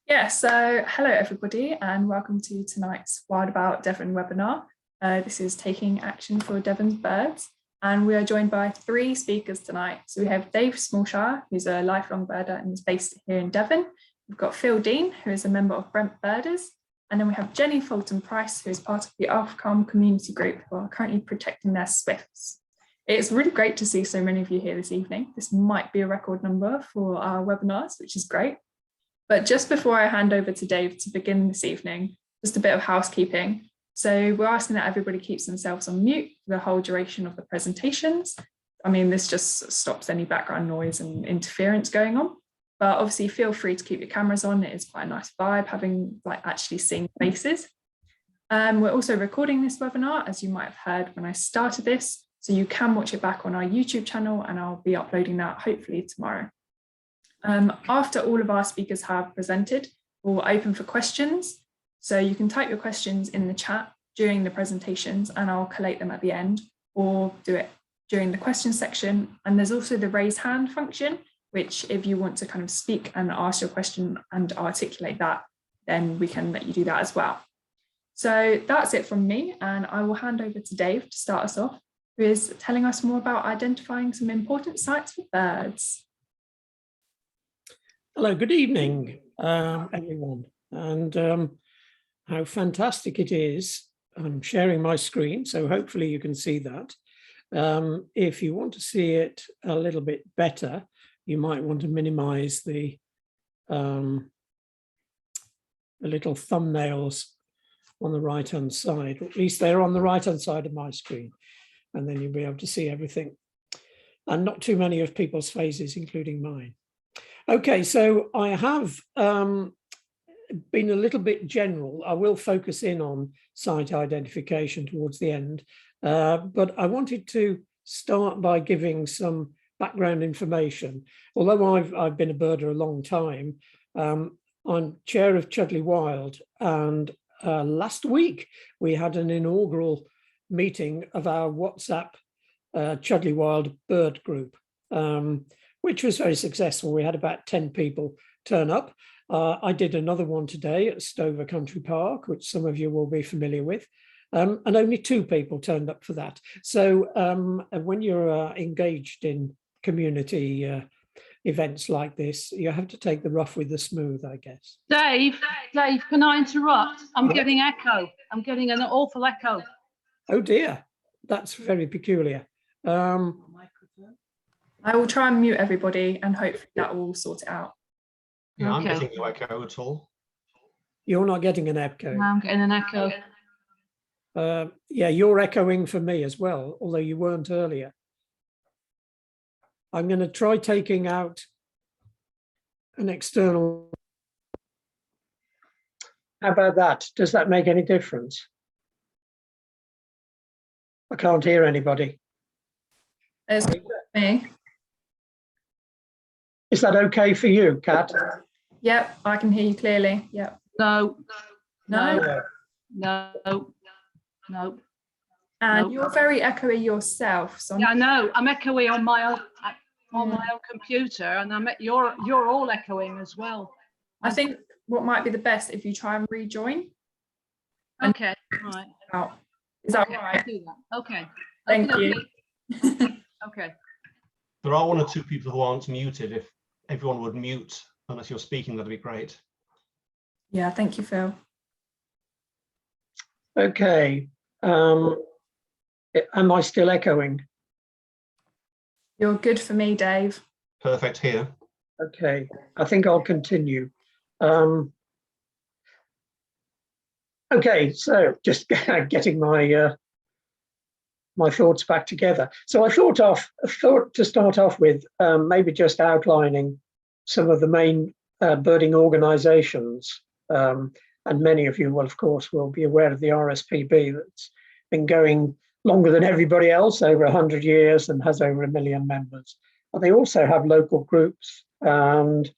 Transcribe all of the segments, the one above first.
Yeah, so hello everybody and welcome to tonight's Wild About Devon webinar. This is Taking Action for Devon's Birds, and we are joined by three speakers tonight. So we have Dave Smallshire, who's a lifelong birder and is based here in Devon. We've got Phil Dean, who is a member of Brent Birders, and then we have Jeni Fulton Price, who is part of the Uffculme community group who are currently protecting their swifts. It's really great to see so many of you here this evening. This might be a record number for our webinars, which is great. But just before I hand over to Dave to begin this evening, just a bit of housekeeping. So we're asking that everybody keeps themselves on mute for the whole duration of the presentations. I mean, this just stops any background noise and interference going on. But obviously feel free to keep your cameras on. It is quite a nice vibe having actually seeing faces. We're also recording this webinar, as you might have heard when I started this. So you can watch it back on our YouTube channel, and I'll be uploading that hopefully tomorrow. After all of our speakers have presented, we'll open for questions. So you can type your questions in the chat during the presentations and I'll collate them at the end, or do it during the question section. And there's also the raise hand function, which if you want to kind of speak and ask your question and articulate that, then we can let you do that as well. So that's it from me, and I will hand over to Dave to start us off, who is telling us more about identifying some important sites for birds. Hello, good evening, everyone, and how fantastic it is. I'm sharing my screen, so hopefully you can see that. If you want to see it a little bit better, you might want to minimize the little thumbnails on the right-hand side, or at least they're on the right-hand side of my screen, and then you'll be able to see everything. And not too many of people's faces, including mine. Okay, so I have been a little bit general. I will focus in on site identification towards the end, but I wanted to start by giving some background information. Although I've been a birder a long time, I'm chair of Chudley Wild, and last week we had an inaugural meeting of our WhatsApp Chudley Wild bird group, which was very successful. We had about 10 people turn up. I did another one today at Stover Country Park, which some of you will be familiar with, and only 2 people turned up for that. So when you're engaged in community events like this, you have to take the rough with the smooth, I guess. Dave, can I interrupt? I'm getting echo. I'm getting an awful echo. Oh dear, that's very peculiar. I will try and mute everybody and hopefully that will sort it out. Yeah, Okay. I'm getting no echo at all. You're not getting an echo. No, I'm getting an echo. Yeah, you're echoing for me as well, although you weren't earlier. I'm going to try taking out an external. How about that? Does that make any difference? I can't hear anybody. There's me. Is that okay for you, Kat? Yep, I can hear you clearly. Yep. No. No. And you're very echoey yourself. So Yeah, I know. I'm echoey on my own computer, and you're all echoing as well. I think what might be the best if you try and rejoin. Okay. Right. Out. Is that Okay, right? I'll do that. Okay. Thank you. Okay. There are 1 or 2 people who aren't muted. If everyone would mute unless you're speaking, that'd be great. Yeah, thank you, Phil. Okay. Am I still echoing? You're good for me, Dave. Perfect here. Okay, I think I'll continue. Okay, so just getting my my thoughts back together. So I thought to start off with maybe just outlining some of the main birding organisations, and many of you will, of course, will be aware of the RSPB that's been going longer than everybody else, over 100 years, and has over 1 million members. But they also have local groups and,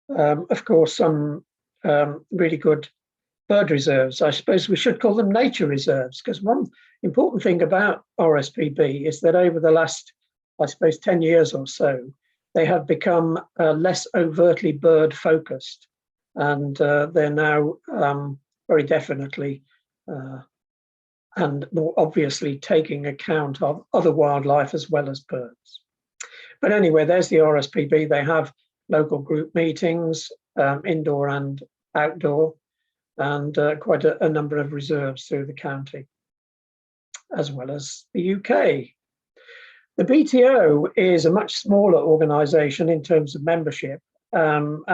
of course, some really good bird reserves. I suppose we should call them nature reserves, because one important thing about RSPB is that over the last, I suppose, 10 years or so, they have become less overtly bird focused. and they're now very definitely and more obviously taking account of other wildlife as well as birds. But anyway, there's the RSPB. They have local group meetings, indoor and outdoor, and quite a number of reserves through the county, as well as the UK. The BTO is a much smaller organisation in terms of membership, and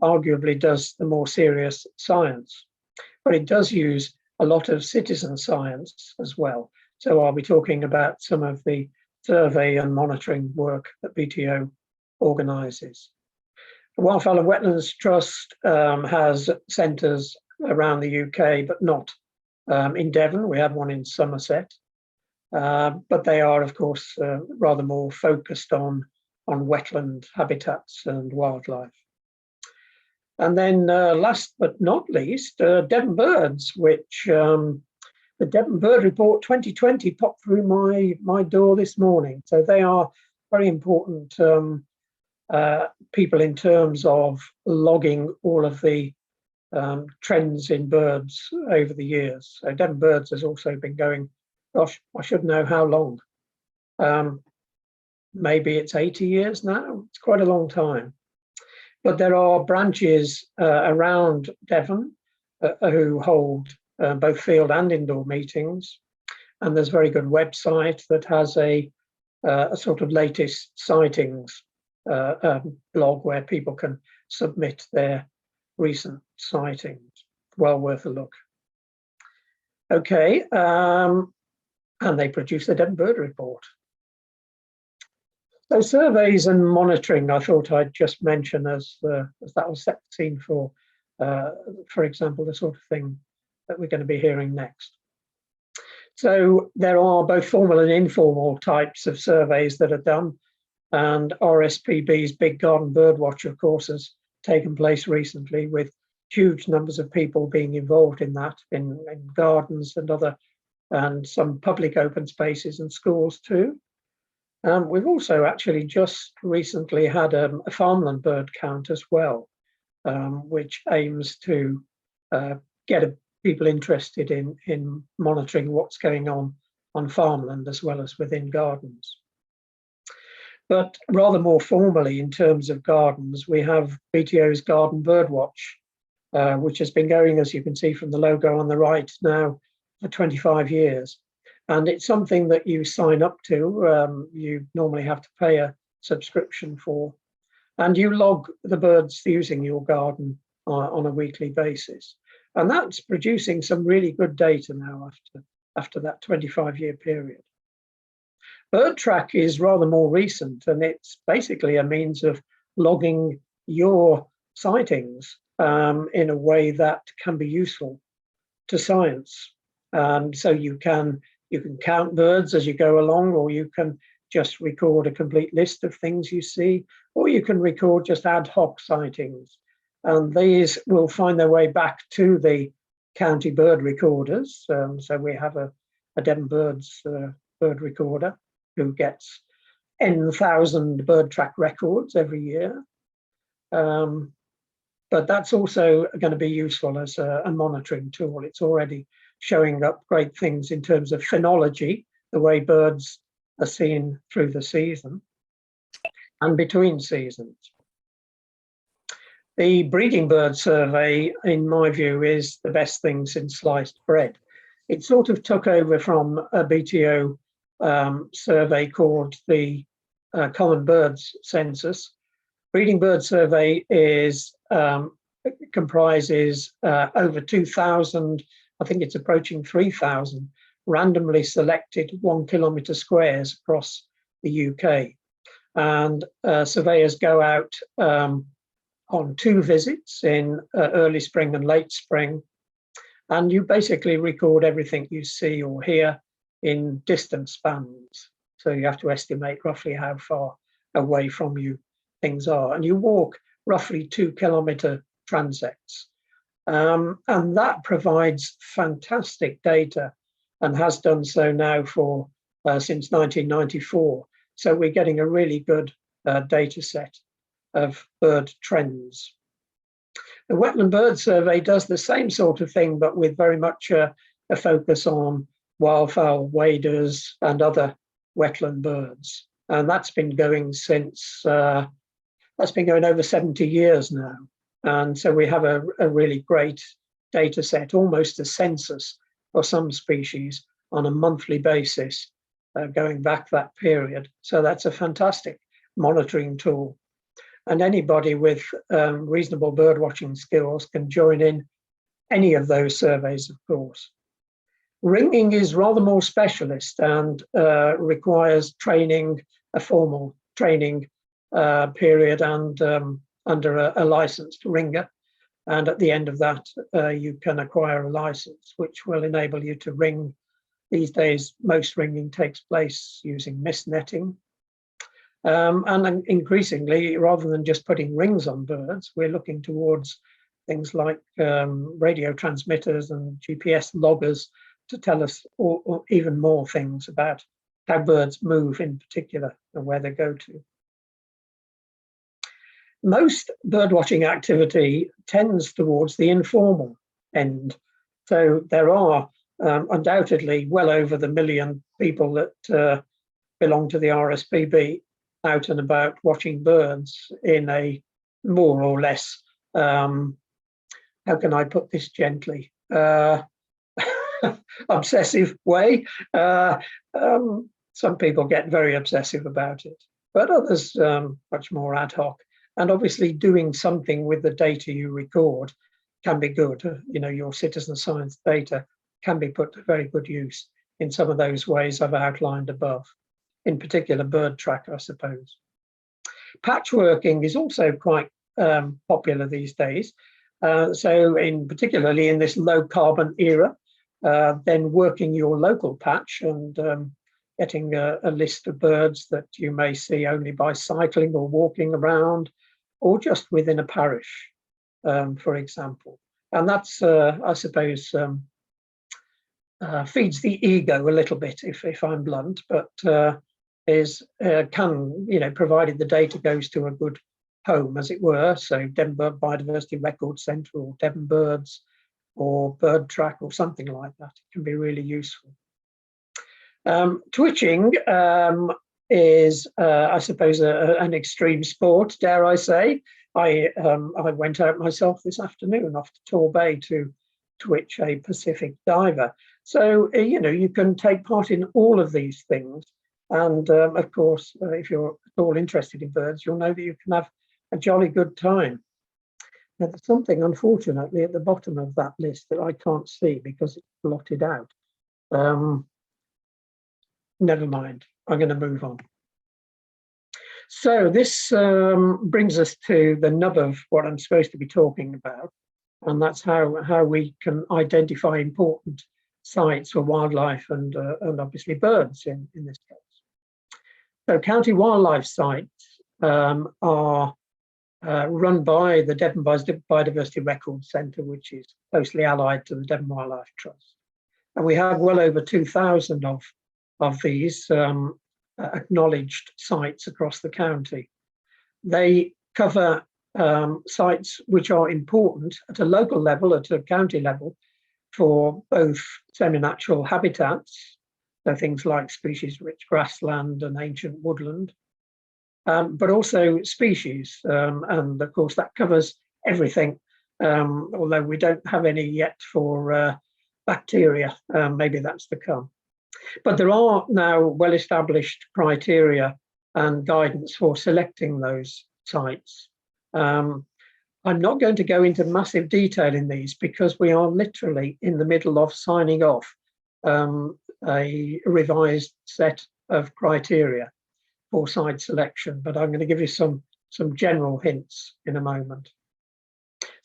arguably does the more serious science, but it does use a lot of citizen science as well. So I'll be talking about some of the survey and monitoring work that BTO organises. The Wildfowl and Wetlands Trust has centres around the UK, but not in Devon. We have one in Somerset, but they are, of course, rather more focused on wetland habitats and wildlife. And then last but not least, Devon Birds, which the Devon Bird Report 2020 popped through my door this morning. So they are very important people in terms of logging all of the trends in birds over the years. So Devon Birds has also been going, gosh, I should know how long. Maybe it's 80 years now. It's quite a long time. But there are branches around Devon who hold both field and indoor meetings. And there's a very good website that has a sort of latest sightings blog where people can submit their recent sightings. Well worth a look. Okay, and they produce the Devon Bird Report. So surveys and monitoring, I thought I'd just mention as that will set the scene for example, the sort of thing that we're going to be hearing next. So there are both formal and informal types of surveys that are done, and RSPB's Big Garden Bird Watch, of course, has taken place recently with huge numbers of people being involved in that, in gardens and some public open spaces and schools too. We've also actually just recently had a farmland bird count as well, which aims to get people interested in monitoring what's going on farmland as well as within gardens. But rather more formally in terms of gardens, we have BTO's Garden Bird Watch, which has been going, as you can see from the logo on the right now, for 25 years. And it's something that you sign up to. You normally have to pay a subscription for, and you log the birds using your garden on a weekly basis. And that's producing some really good data now after that 25-year period. BirdTrack is rather more recent, and it's basically a means of logging your sightings in a way that can be useful to science. So you can count birds as you go along, or you can just record a complete list of things you see, or you can record just ad hoc sightings. And these will find their way back to the county bird recorders. So we have a Devon Birds bird recorder who gets N,000 bird track records every year. But that's also going to be useful as a monitoring tool. It's already showing up great things in terms of phenology, the way birds are seen through the season and between seasons. The breeding bird survey, in my view, is the best thing since sliced bread. It sort of took over from a BTO survey called the Common Birds Census. Breeding bird survey comprises over 2,000, I think it's approaching 3,000, randomly selected 1 kilometre squares across the UK. And surveyors go out on 2 visits in early spring and late spring. And you basically record everything you see or hear in distance spans. So you have to estimate roughly how far away from you things are. And you walk roughly 2 kilometre transects. And that provides fantastic data and has done so now for since 1994. So we're getting a really good data set of bird trends. The Wetland Bird Survey does the same sort of thing, but with very much a focus on wildfowl, waders, and other wetland birds. And that's been going since, that's been going over 70 years now. And so we have a really great data set, almost a census for some species on a monthly basis, going back that period. So that's a fantastic monitoring tool. And anybody with reasonable bird watching skills can join in any of those surveys, of course. Ringing is rather more specialist and requires training, a formal training period, and under a licensed ringer. And at the end of that, you can acquire a license, which will enable you to ring. These days, most ringing takes place using mist netting. And increasingly, rather than just putting rings on birds, we're looking towards things like radio transmitters and GPS loggers to tell us or even more things about how birds move in particular and where they go to. Most birdwatching activity tends towards the informal end. So there are undoubtedly well over the million people that belong to the RSPB out and about watching birds in a more or less, how can I put this gently, obsessive way. Some people get very obsessive about it, but others much more ad hoc. And obviously doing something with the data you record can be good. You know, your citizen science data can be put to very good use in some of those ways I've outlined above, in particular bird track, I suppose. Patchworking is also quite popular these days. So particularly in this low carbon era, then working your local patch and getting a list of birds that you may see only by cycling or walking around, or just within a parish, for example. And that's, I suppose, feeds the ego a little bit, if I'm blunt, but can, you know, provided the data goes to a good home, as it were, so Devon Bird Biodiversity Record Centre or Devon Birds or Bird Track or something like that. It can be really useful. Twitching is, I suppose, an extreme sport, dare I say. I went out myself this afternoon off to Torbay to twitch a Pacific diver. So, you know, you can take part in all of these things. And of course, if you're at all interested in birds, you'll know that you can have a jolly good time. Now, there's something, unfortunately, at the bottom of that list that I can't see because it's blotted out. Never mind, I'm going to move on. So this brings us to the nub of what I'm supposed to be talking about, and that's how we can identify important sites for wildlife and obviously birds in this case. So county wildlife sites are run by the Devon Biodiversity Record Centre, which is closely allied to the Devon Wildlife Trust. And we have well over 2,000 of these acknowledged sites across the county. They cover sites which are important at a local level, at a county level, for both semi-natural habitats, so things like species-rich grassland and ancient woodland, but also species. And of course, that covers everything, although we don't have any yet for bacteria. Maybe that's to come. But there are now well-established criteria and guidance for selecting those sites. I'm not going to go into massive detail in these because we are literally in the middle of signing off a revised set of criteria for site selection, but I'm going to give you some general hints in a moment.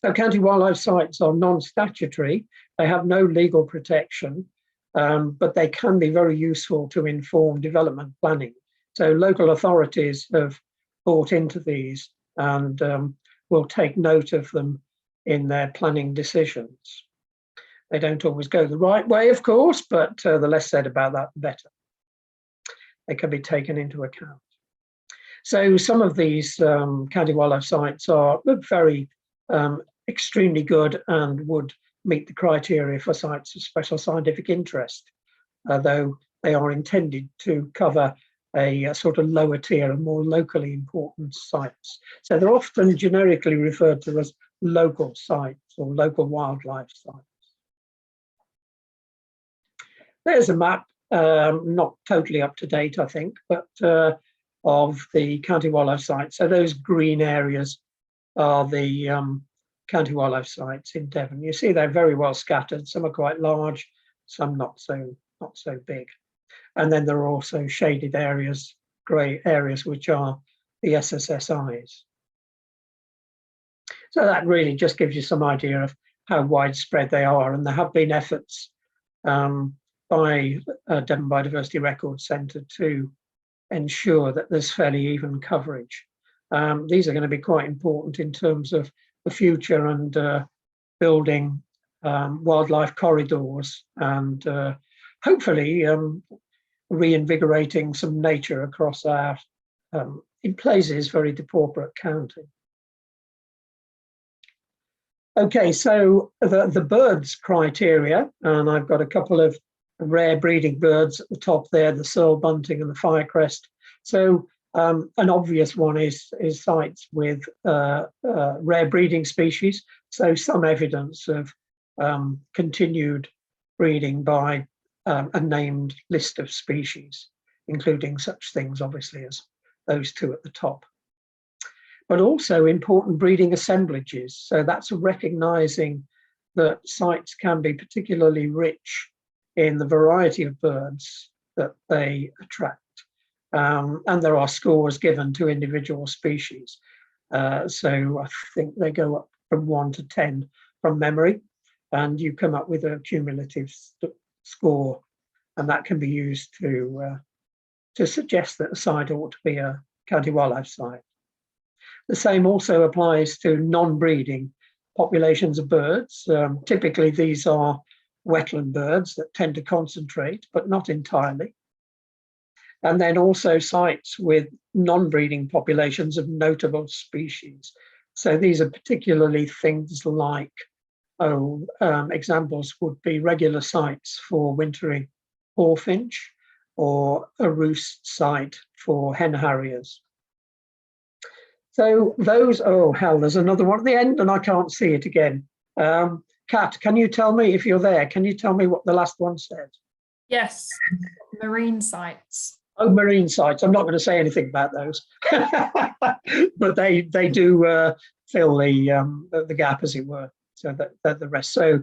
So county wildlife sites are non-statutory. They have no legal protection, but they can be very useful to inform development planning. So local authorities have bought into these and will take note of them in their planning decisions. They don't always go the right way, of course, but the less said about that, the better. They can be taken into account. So some of these county wildlife sites are very extremely good and would meet the criteria for sites of special scientific interest, though they are intended to cover a sort of lower tier of more locally important sites. So they're often generically referred to as local sites or local wildlife sites. There's a map, not totally up to date, I think, but of the county wildlife sites. So those green areas are the county wildlife sites in Devon. You see they're very well scattered. Some are quite large, some not so big. And then there are also shaded areas, grey areas, which are the SSSIs. So that really just gives you some idea of how widespread they are. And there have been efforts by Devon Biodiversity Record Centre to ensure that there's fairly even coverage. These are going to be quite important in terms of the future and building wildlife corridors and hopefully reinvigorating some nature across our, in places, very depauperate county. Okay, so the birds criteria, and I've got a couple of rare breeding birds at the top there, the Searle bunting and the firecrest. So an obvious one is sites with rare breeding species. So some evidence of continued breeding by a named list of species, including such things obviously as those two at the top. But also important breeding assemblages. So that's recognizing that sites can be particularly rich in the variety of birds that they attract. And there are scores given to individual species. So I think they go up from 1 to 10 from memory, and you come up with a cumulative score, and that can be used to suggest that a site ought to be a county wildlife site. The same also applies to non-breeding populations of birds. Typically, these are wetland birds that tend to concentrate, but not entirely. And then also sites with non-breeding populations of notable species. So these are particularly things like, examples would be regular sites for wintering hawfinch or a roost site for hen harriers. So those, oh hell, there's another one at the end and I can't see it again. Kat, can you tell me, if you're there, can you tell me what the last one said? Yes, marine sites. Oh, marine sites. I'm not going to say anything about those, but they do fill the gap, as it were. So that the rest. So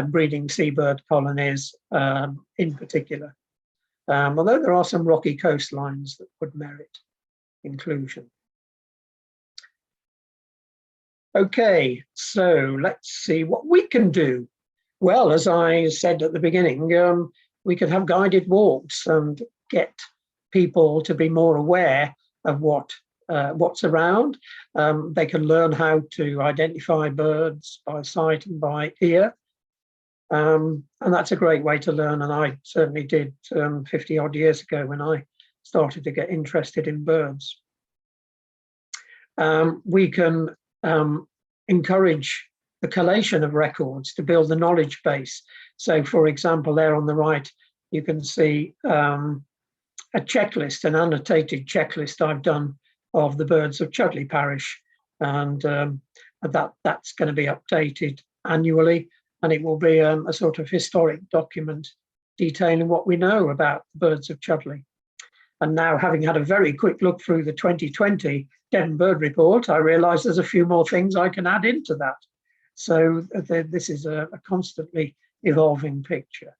breeding seabird colonies in particular. Although there are some rocky coastlines that would merit inclusion. Okay, so let's see what we can do. Well, as I said at the beginning, we could have guided walks and get people to be more aware of what's around. They can learn how to identify birds by sight and by ear. And that's a great way to learn. And I certainly did 50 odd years ago when I started to get interested in birds. We can encourage the collation of records to build the knowledge base. So, for example, there on the right, you can see a checklist, an annotated checklist I've done of the birds of Chudley Parish. And that's going to be updated annually. And it will be a sort of historic document detailing what we know about the birds of Chudley. And now, having had a very quick look through the 2020 Devon Bird Report, I realise there's a few more things I can add into that. So this is a constantly evolving picture.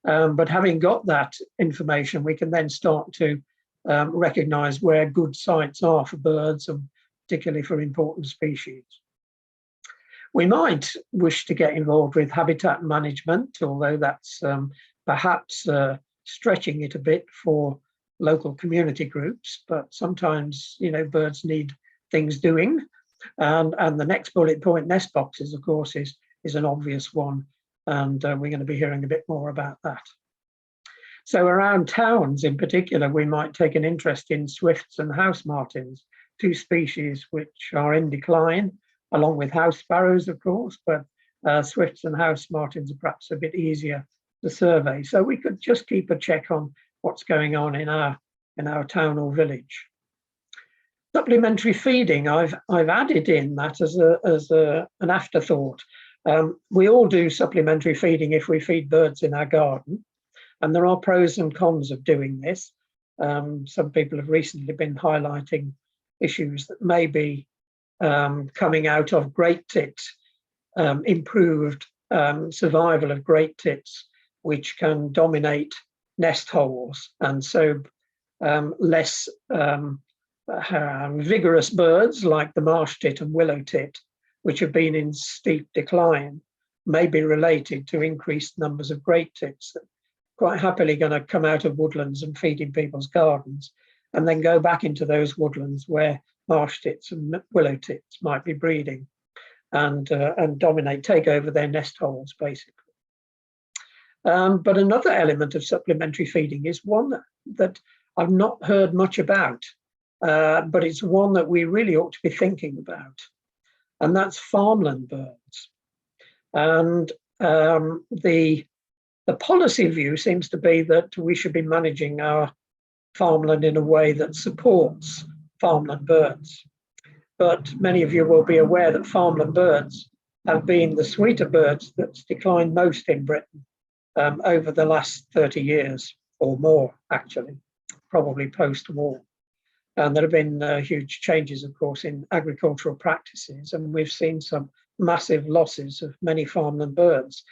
But having got that information, we can then start to recognise where good sites are for birds, and particularly for important species. We might wish to get involved with habitat management, although that's perhaps stretching it a bit for local community groups, but sometimes, you know, birds need things doing. And the next bullet point, nest boxes, of course, is an obvious one. And we're going to be hearing a bit more about that. So around towns in particular, we might take an interest in swifts and house martins, two species which are in decline along with house sparrows, of course, but swifts and house martins are perhaps a bit easier to survey. So we could just keep a check on what's going on in our town or village. Supplementary feeding, I've added in that as an afterthought. We all do supplementary feeding if we feed birds in our garden, and there are pros and cons of doing this. Some people have recently been highlighting issues that may be coming out of great tits, improved survival of great tits, which can dominate nest holes, and so less vigorous birds like the marsh tit and willow tit, which have been in steep decline, may be related to increased numbers of great tits that quite happily going to come out of woodlands and feed in people's gardens, and then go back into those woodlands where marsh tits and willow tits might be breeding and dominate, take over their nest holes, basically. But another element of supplementary feeding is one that I've not heard much about, but it's one that we really ought to be thinking about, and that's farmland birds. And the policy view seems to be that we should be managing our farmland in a way that supports farmland birds. But many of you will be aware that farmland birds have been the sweeter birds that's declined most in Britain over the last 30 years or more, actually, probably post-war. And there have been huge changes, of course, in agricultural practices, and we've seen some massive losses of many farmland birds,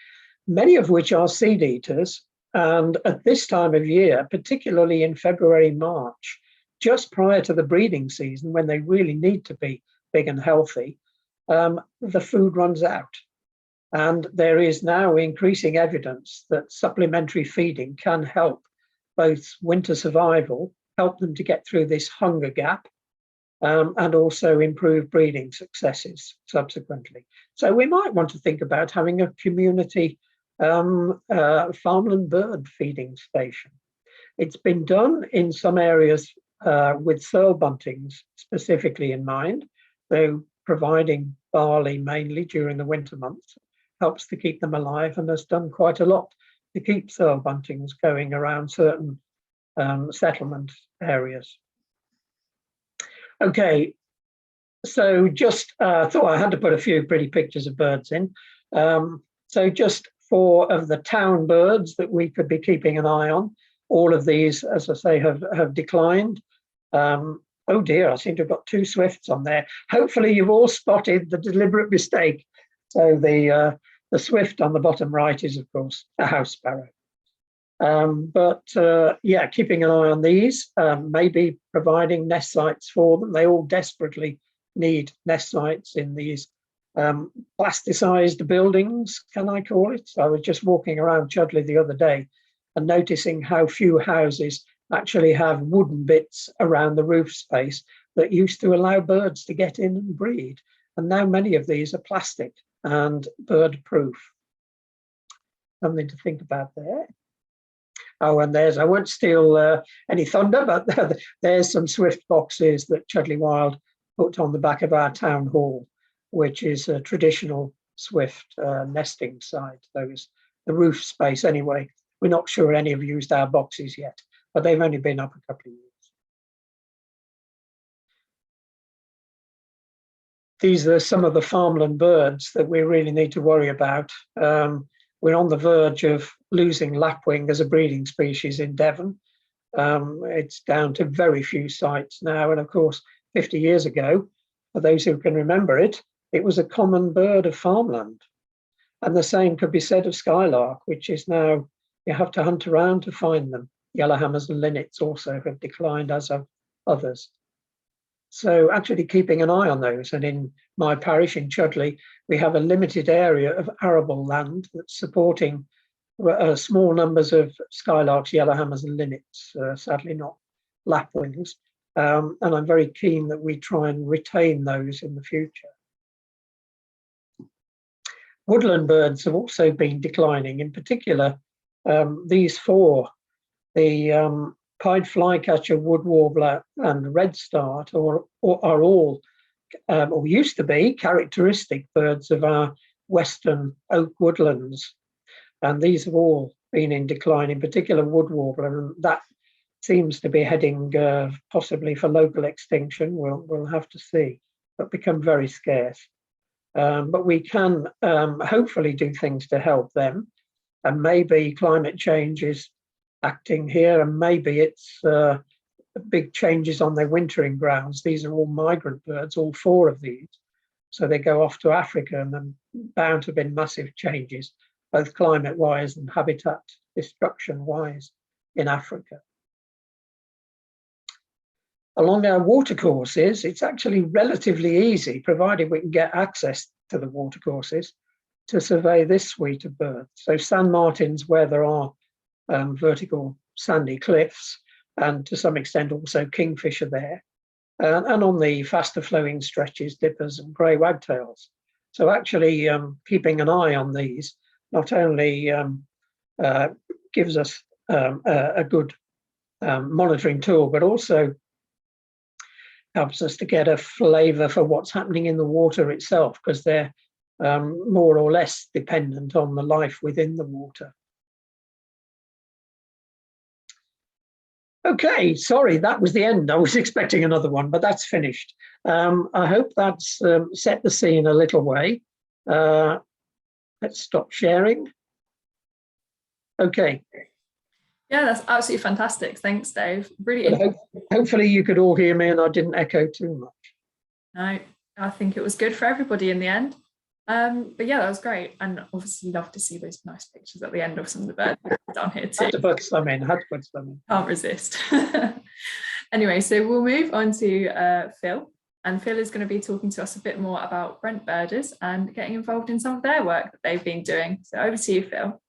many of which are seed eaters. And at this time of year, particularly in February, March, just prior to the breeding season, when they really need to be big and healthy, the food runs out. And there is now increasing evidence that supplementary feeding can help both winter survival, help them to get through this hunger gap, and also improve breeding successes subsequently. So we might want to think about having a community farmland bird feeding station. It's been done in some areas with thurl buntings specifically in mind, so providing barley mainly during the winter months helps to keep them alive, and has done quite a lot to keep thurl buntings going around certain settlement areas. Okay, so just thought I had to put a few pretty pictures of birds in. So just 4 of the town birds that we could be keeping an eye on. All of these, as I say, have declined. Oh dear, I seem to have got 2 swifts on there. Hopefully you've all spotted the deliberate mistake. So the swift on the bottom right is, of course, a house sparrow. Yeah, keeping an eye on these, maybe providing nest sites for them. They all desperately need nest sites in these plasticized buildings, can I call it? So I was just walking around Chudley the other day and noticing how few houses actually have wooden bits around the roof space that used to allow birds to get in and breed. And now many of these are plastic and bird proof. Something to think about there. Oh, and I won't steal any thunder, but there's some swift boxes that Chudley Wild put on the back of our town hall, which is a traditional swift nesting site. Those, the roof space anyway. We're not sure any have used our boxes yet, but they've only been up a couple of years. These are some of the farmland birds that we really need to worry about. We're on the verge of losing lapwing as a breeding species in Devon. It's down to very few sites now. And of course, 50 years ago, for those who can remember it, it was a common bird of farmland. And the same could be said of skylark, which is now, you have to hunt around to find them. Yellowhammers and linnets also have declined, as have others. So actually keeping an eye on those. And in my parish in Chudley, we have a limited area of arable land that's supporting small numbers of skylarks, yellowhammers and linnets, sadly not lapwings. And I'm very keen that we try and retain those in the future. Woodland birds have also been declining, in particular, these 4, the pied flycatcher, wood warbler and redstart are all or used to be, characteristic birds of our western oak woodlands. And these have all been in decline, in particular wood warbler, and that seems to be heading possibly for local extinction. We'll have to see, but become very scarce. But we can hopefully do things to help them. And maybe climate change is acting here, and maybe it's big changes on their wintering grounds. These are all migrant birds, all 4 of these. So they go off to Africa, and then bound to have been massive changes, both climate-wise and habitat destruction-wise in Africa. Along our watercourses, it's actually relatively easy, provided we can get access to the watercourses, to survey this suite of birds. So sand martins, where there are vertical sandy cliffs, and to some extent also kingfisher there. And on the faster flowing stretches, dippers and grey wagtails. So actually keeping an eye on these not only gives us a good monitoring tool, but also helps us to get a flavour for what's happening in the water itself, because they're more or less dependent on the life within the water. Okay, sorry, that was the end. I was expecting another one, but that's finished. I hope that's set the scene a little way. Let's stop sharing. Okay. Yeah, that's absolutely fantastic. Thanks, Dave. Really. Hopefully you could all hear me and I didn't echo too much. No, I think it was good for everybody in the end. But yeah, that was great. And obviously love to see those nice pictures at the end of some of the birds down here too. Had to put some in. Can't resist. Anyway, so we'll move on to Phil. And Phil is going to be talking to us a bit more about Brent Birders and getting involved in some of their work that they've been doing. So over to you, Phil.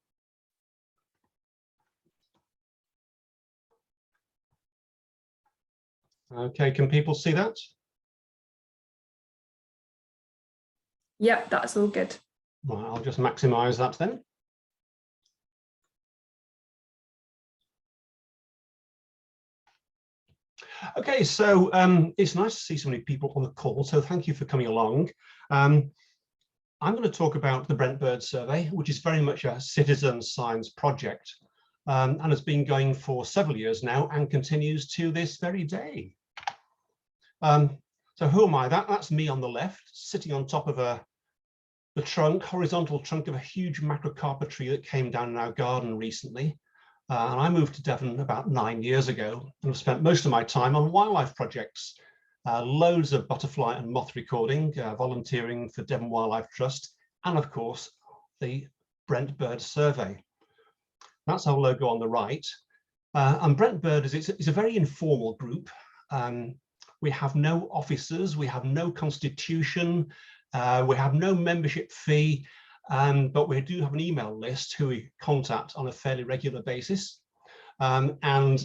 Okay, can people see that? Yep, that's all good. Right, I'll just maximize that then. Okay, so it's nice to see so many people on the call, so thank you for coming along. I'm going to talk about the Brent Bird Survey, which is very much a citizen science project and has been going for several years now and continues to this very day. So who am I? That's me on the left, sitting on top of the horizontal trunk of a huge macrocarpa tree that came down in our garden recently. And I moved to Devon about 9 years ago and have spent most of my time on wildlife projects, loads of butterfly and moth recording, volunteering for Devon Wildlife Trust, and of course, the Brent Bird Survey. That's our logo on the right. And Brent Birders, it's a very informal group. We have no officers, we have no constitution, we have no membership fee, but we do have an email list who we contact on a fairly regular basis. And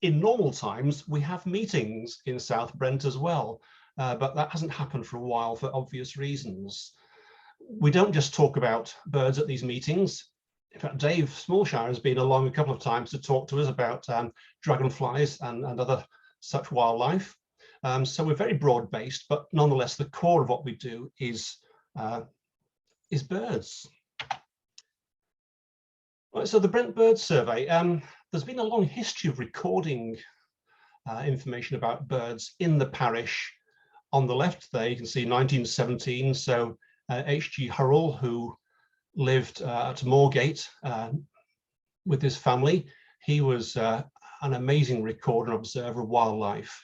in normal times, we have meetings in South Brent as well, but that hasn't happened for a while for obvious reasons. We don't just talk about birds at these meetings. In fact, Dave Smallshire has been along a couple of times to talk to us about dragonflies and other such wildlife. So we're very broad-based, but nonetheless, the core of what we do is birds. Right, so the Brent Bird Survey, there's been a long history of recording information about birds in the parish. On the left there, you can see 1917, so H.G. Hurrell, who lived at Moorgate with his family, he was an amazing recorder and observer of wildlife.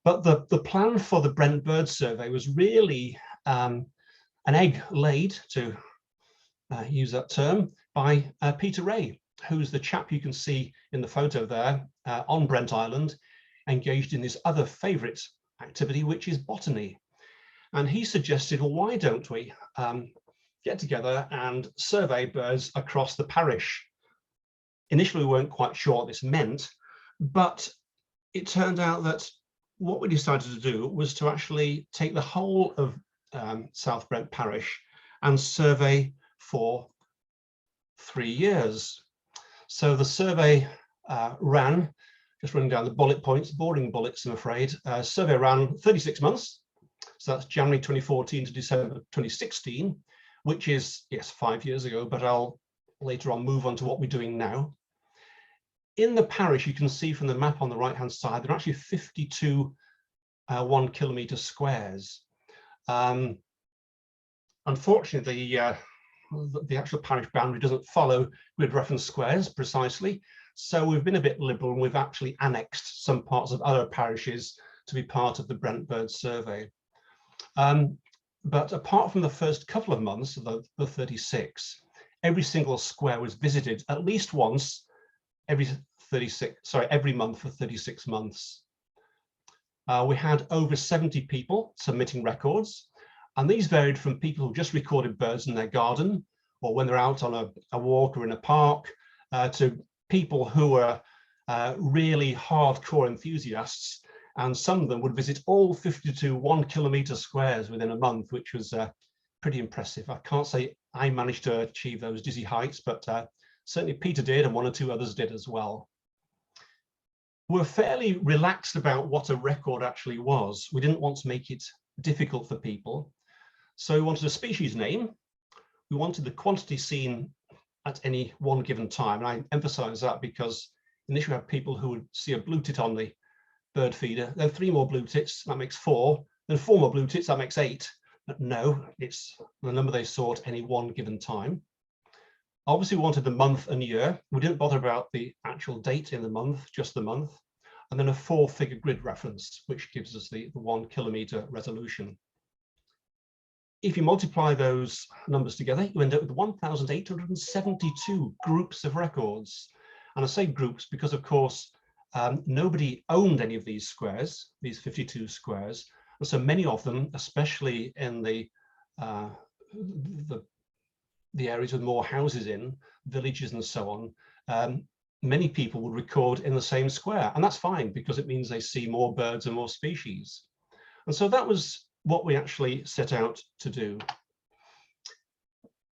But the plan for the Brent Bird Survey was really an egg laid, to use that term, by Peter Ray, who's the chap you can see in the photo there on Brent Island, engaged in this other favourite activity, which is botany. And he suggested, well, why don't we get together and survey birds across the parish? Initially, we weren't quite sure what this meant, but it turned out that what we decided to do was to actually take the whole of South Brent Parish and survey for 3 years. So the survey ran, just running down the bullet points, boring bullets, I'm afraid, survey ran 36 months. So that's January 2014 to December 2016, which is, yes, 5 years ago, but I'll later on move on to what we're doing now. In the parish, you can see from the map on the right-hand side, there are actually 52 1 kilometre squares. Unfortunately, the actual parish boundary doesn't follow grid reference squares precisely. So we've been a bit liberal and we've actually annexed some parts of other parishes to be part of the Brent Birders survey. But apart from the first couple of months, the 36, every single square was visited at least once every month for 36 months. We had over 70 people submitting records, and these varied from people who just recorded birds in their garden or when they're out on a walk or in a park, to people who were really hardcore enthusiasts, and some of them would visit all 52 1 kilometre squares within a month, which was pretty impressive. I can't say I managed to achieve those dizzy heights, but certainly Peter did, and 1 or 2 others did as well. We're fairly relaxed about what a record actually was. We didn't want to make it difficult for people. So we wanted a species name. We wanted the quantity seen at any one given time. And I emphasize that because initially we have people who would see a blue tit on the bird feeder, then 3 more blue tits, that makes 4, then 4 more blue tits, that makes 8. But no, it's the number they saw at any one given time. Obviously we wanted the month and year. We didn't bother about the actual date in the month, just the month. And then a 4-figure grid reference, which gives us the 1 kilometre resolution. If you multiply those numbers together, you end up with 1,872 groups of records. And I say groups because, of course, nobody owned any of these squares, these 52 squares. And so many of them, especially in the areas with more houses in, villages and so on, many people would record in the same square. And that's fine because it means they see more birds and more species. And so that was what we actually set out to do.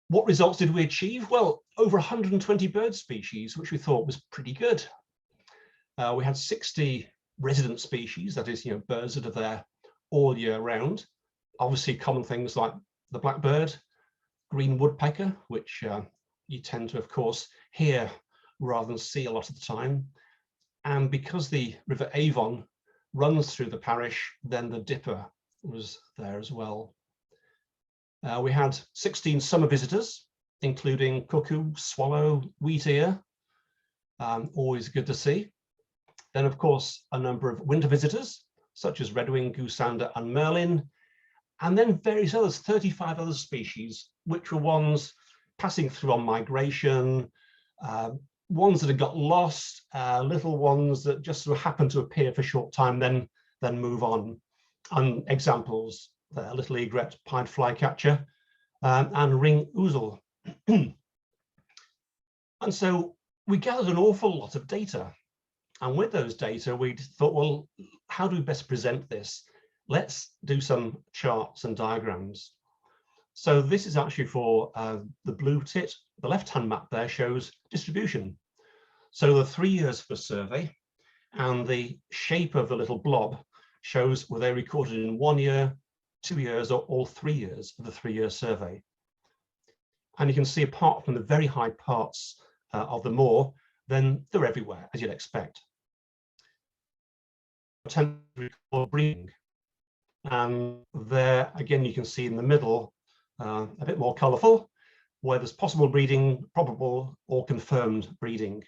What results did we achieve? Well, over 120 bird species, which we thought was pretty good. We had 60 resident species, that is, birds that are there all year round. Obviously common things like the blackbird, green woodpecker, which you tend to, of course, hear rather than see a lot of the time. And because the River Avon runs through the parish, then the dipper was there as well. We had 16 summer visitors, including cuckoo, swallow, wheatear, always good to see. Then, of course, a number of winter visitors, such as redwing, goosander and merlin, and then various others, 35 other species, which were ones passing through on migration, ones that had got lost, little ones that just sort of happened to appear for a short time, then move on. And examples there, little egret, pied flycatcher, and ring ouzel. And so we gathered an awful lot of data. And with those data, we thought, well, how do we best present this? Let's do some charts and diagrams. So this is actually for the blue tit. The left-hand map there shows distribution. So the 3 years for survey, and the shape of the little blob shows were they recorded in 1 year, 2 years, or all 3 years of the 3-year survey. And you can see, apart from the very high parts of the moor, then they're everywhere, as you'd expect. Tend to record breeding, and there again you can see in the middle a bit more colourful, where there's possible breeding, probable or confirmed breeding.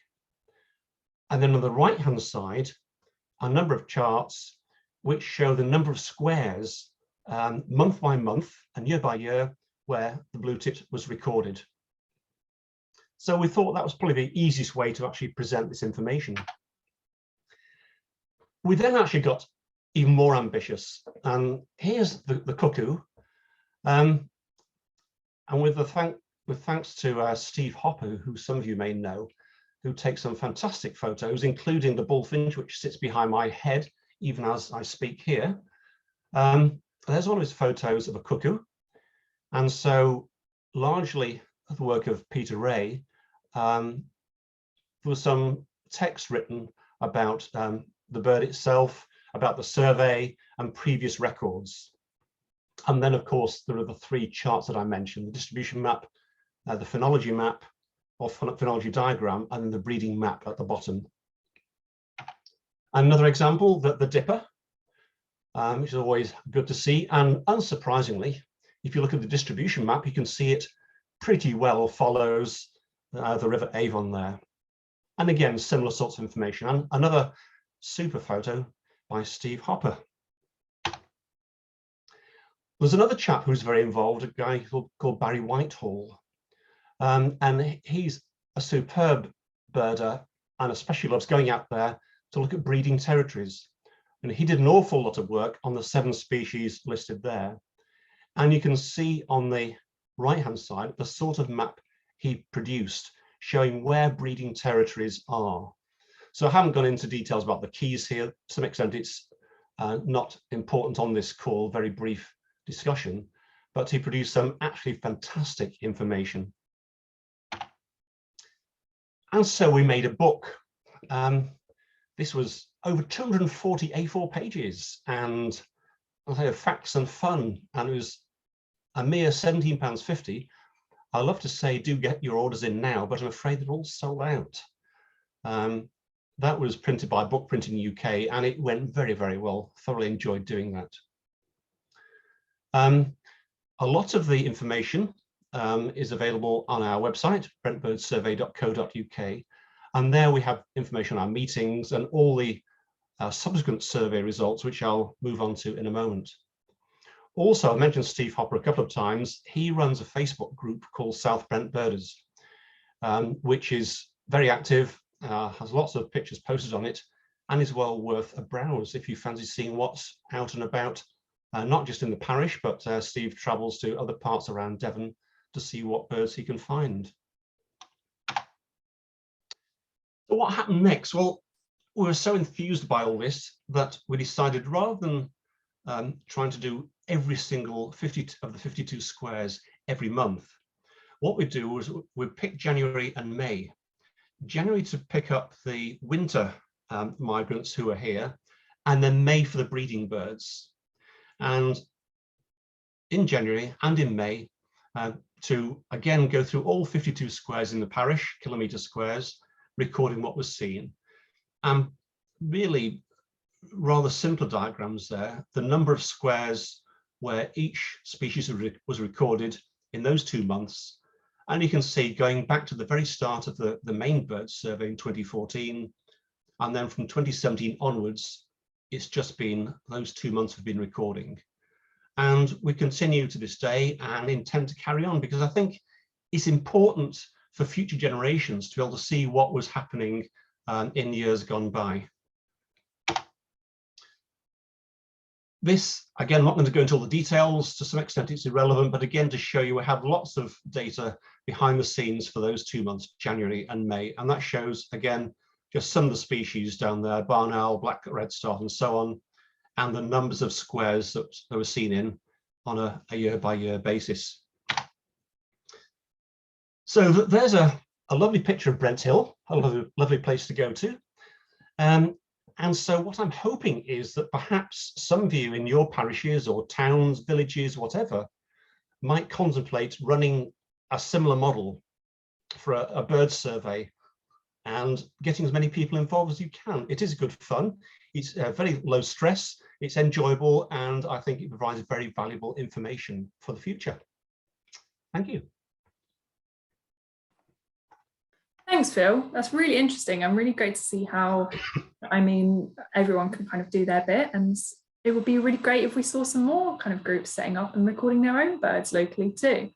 And then on the right hand side, a number of charts which show the number of squares month by month and year by year where the blue tit was recorded. So we thought that was probably the easiest way to actually present this information. We then actually got even more ambitious, and here's the cuckoo. And with thanks to Steve Hopper, who some of you may know, who takes some fantastic photos, including the bullfinch, which sits behind my head, even as I speak here. There's one of his photos of a cuckoo. And so largely the work of Peter Ray, there was some text written about the bird itself, about the survey and previous records. And then, of course, there are the three charts that I mentioned: the distribution map, the phenology map or phenology diagram, and the breeding map at the bottom. Another example, the dipper, which is always good to see. And unsurprisingly, if you look at the distribution map, you can see it pretty well follows the River Avon there. And again, similar sorts of information. And another super photo by Steve Hopper. There's another chap who's very involved, a guy called Barry Whitehall. And he's a superb birder and especially loves going out there to look at breeding territories. And he did an awful lot of work on the 7 species listed there. And you can see on the right-hand side the sort of map he produced, showing where breeding territories are. So I haven't gone into details about the keys here. To some extent, it's not important on this call, very brief discussion, but he produced some actually fantastic information. And so we made a book. This was over 240 A4 pages, and I'll say facts and fun, and it was a mere £17.50. I love to say do get your orders in now, but I'm afraid they're all sold out. That was printed by Book Printing UK, and it went very, very well. Thoroughly enjoyed doing that. A lot of the information is available on our website, brentbirdsurvey.co.uk, and there we have information on our meetings and all the subsequent survey results, which I'll move on to in a moment. Also, I mentioned Steve Hopper a couple of times. He runs a Facebook group called South Brent Birders, which is very active, has lots of pictures posted on it, and is well worth a browse if you fancy seeing what's out and about, not just in the parish, but Steve travels to other parts around Devon to see what birds he can find. So what happened next? Well, we were so enthused by all this that we decided, rather than trying to do every single 50 of the 52 squares every month, what we do was we pick January and May. January to pick up the winter migrants who are here, and then May for the breeding birds. And in January and in May, to again go through all 52 squares in the parish, kilometre squares, recording what was seen. Really rather simpler diagrams there, the number of squares where each species was recorded in those 2 months. And you can see going back to the very start of the main bird survey in 2014, and then from 2017 onwards, it's just been those 2 months have been recording. And we continue to this day and intend to carry on, because I think it's important for future generations to be able to see what was happening in years gone by. This, again, I'm not going to go into all the details. To some extent, it's irrelevant, but again, to show you, we have lots of data behind the scenes for those 2 months, January and May. And that shows, again, just some of the species down there, barn owl, black redstart, and so on, and the numbers of squares that were seen in on a year-by-year basis. So there's a lovely picture of Brent Hill, a lovely place to go to. And so what I'm hoping is that perhaps some of you in your parishes or towns, villages, whatever, might contemplate running a similar model for a bird survey and getting as many people involved as you can. It is good fun. It's very low stress, it's enjoyable, and I think it provides very valuable information for the future. Thank you. Thanks, Phil. That's really interesting and really great to see how, I mean, everyone can kind of do their bit, and it would be really great if we saw some more kind of groups setting up and recording their own birds locally too.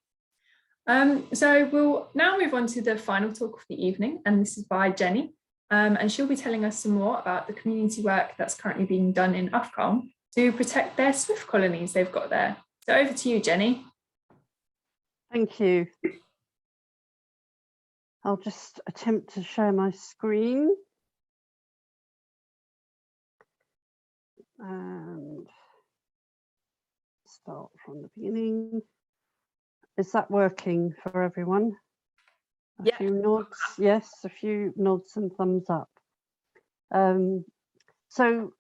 So we'll now move on to the final talk of the evening, and this is by Jeni, and she'll be telling us some more about the community work that's currently being done in Uffculme to protect their swift colonies they've got there. So over to you, Jeni. Thank you. I'll just attempt to share my screen. And start from the beginning. Is that working for everyone? A few nods, yes, a few nods and thumbs up. So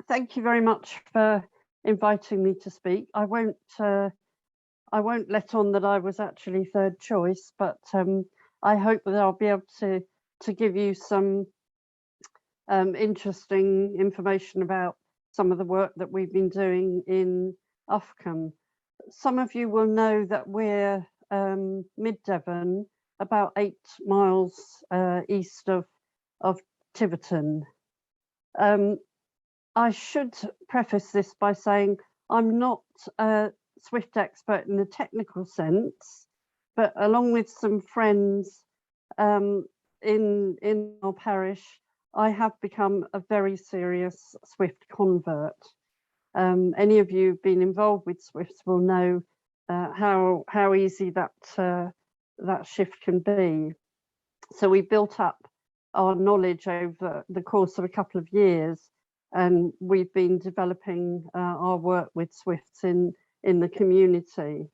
thank you very much for inviting me to speak. I won't let on that I was actually third choice, but I hope that I'll be able to give you some interesting information about some of the work that we've been doing in Uffculme. Some of you will know that we're mid-Devon, about 8 miles east of Tiverton. I should preface this by saying I'm not a Swift expert in the technical sense, but along with some friends in our parish, I have become a very serious Swift convert. Any of you who've been involved with Swifts will know how easy that shift can be. So we built up our knowledge over the course of a couple of years, and we've been developing our work with Swifts in the community.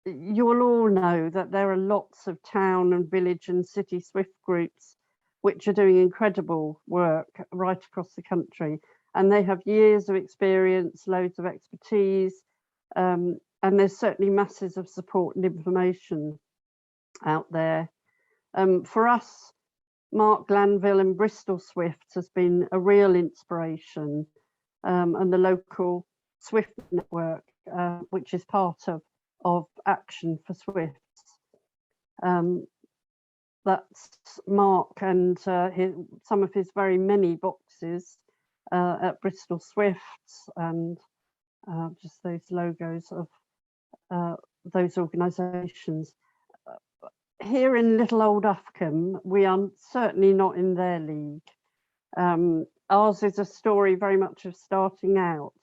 You'll all know that there are lots of town and village and city Swift groups which are doing incredible work right across the country, and they have years of experience, loads of expertise, and there's certainly masses of support and information out there. For us, Mark Glanville and Bristol Swifts has been a real inspiration, and the local Swift network, which is part of Action for Swifts. That's Mark and some of his very many boxes at Bristol Swifts, and just those logos of those organisations. Here in little old Uffculme, we are certainly not in their league. Ours is a story very much of starting out.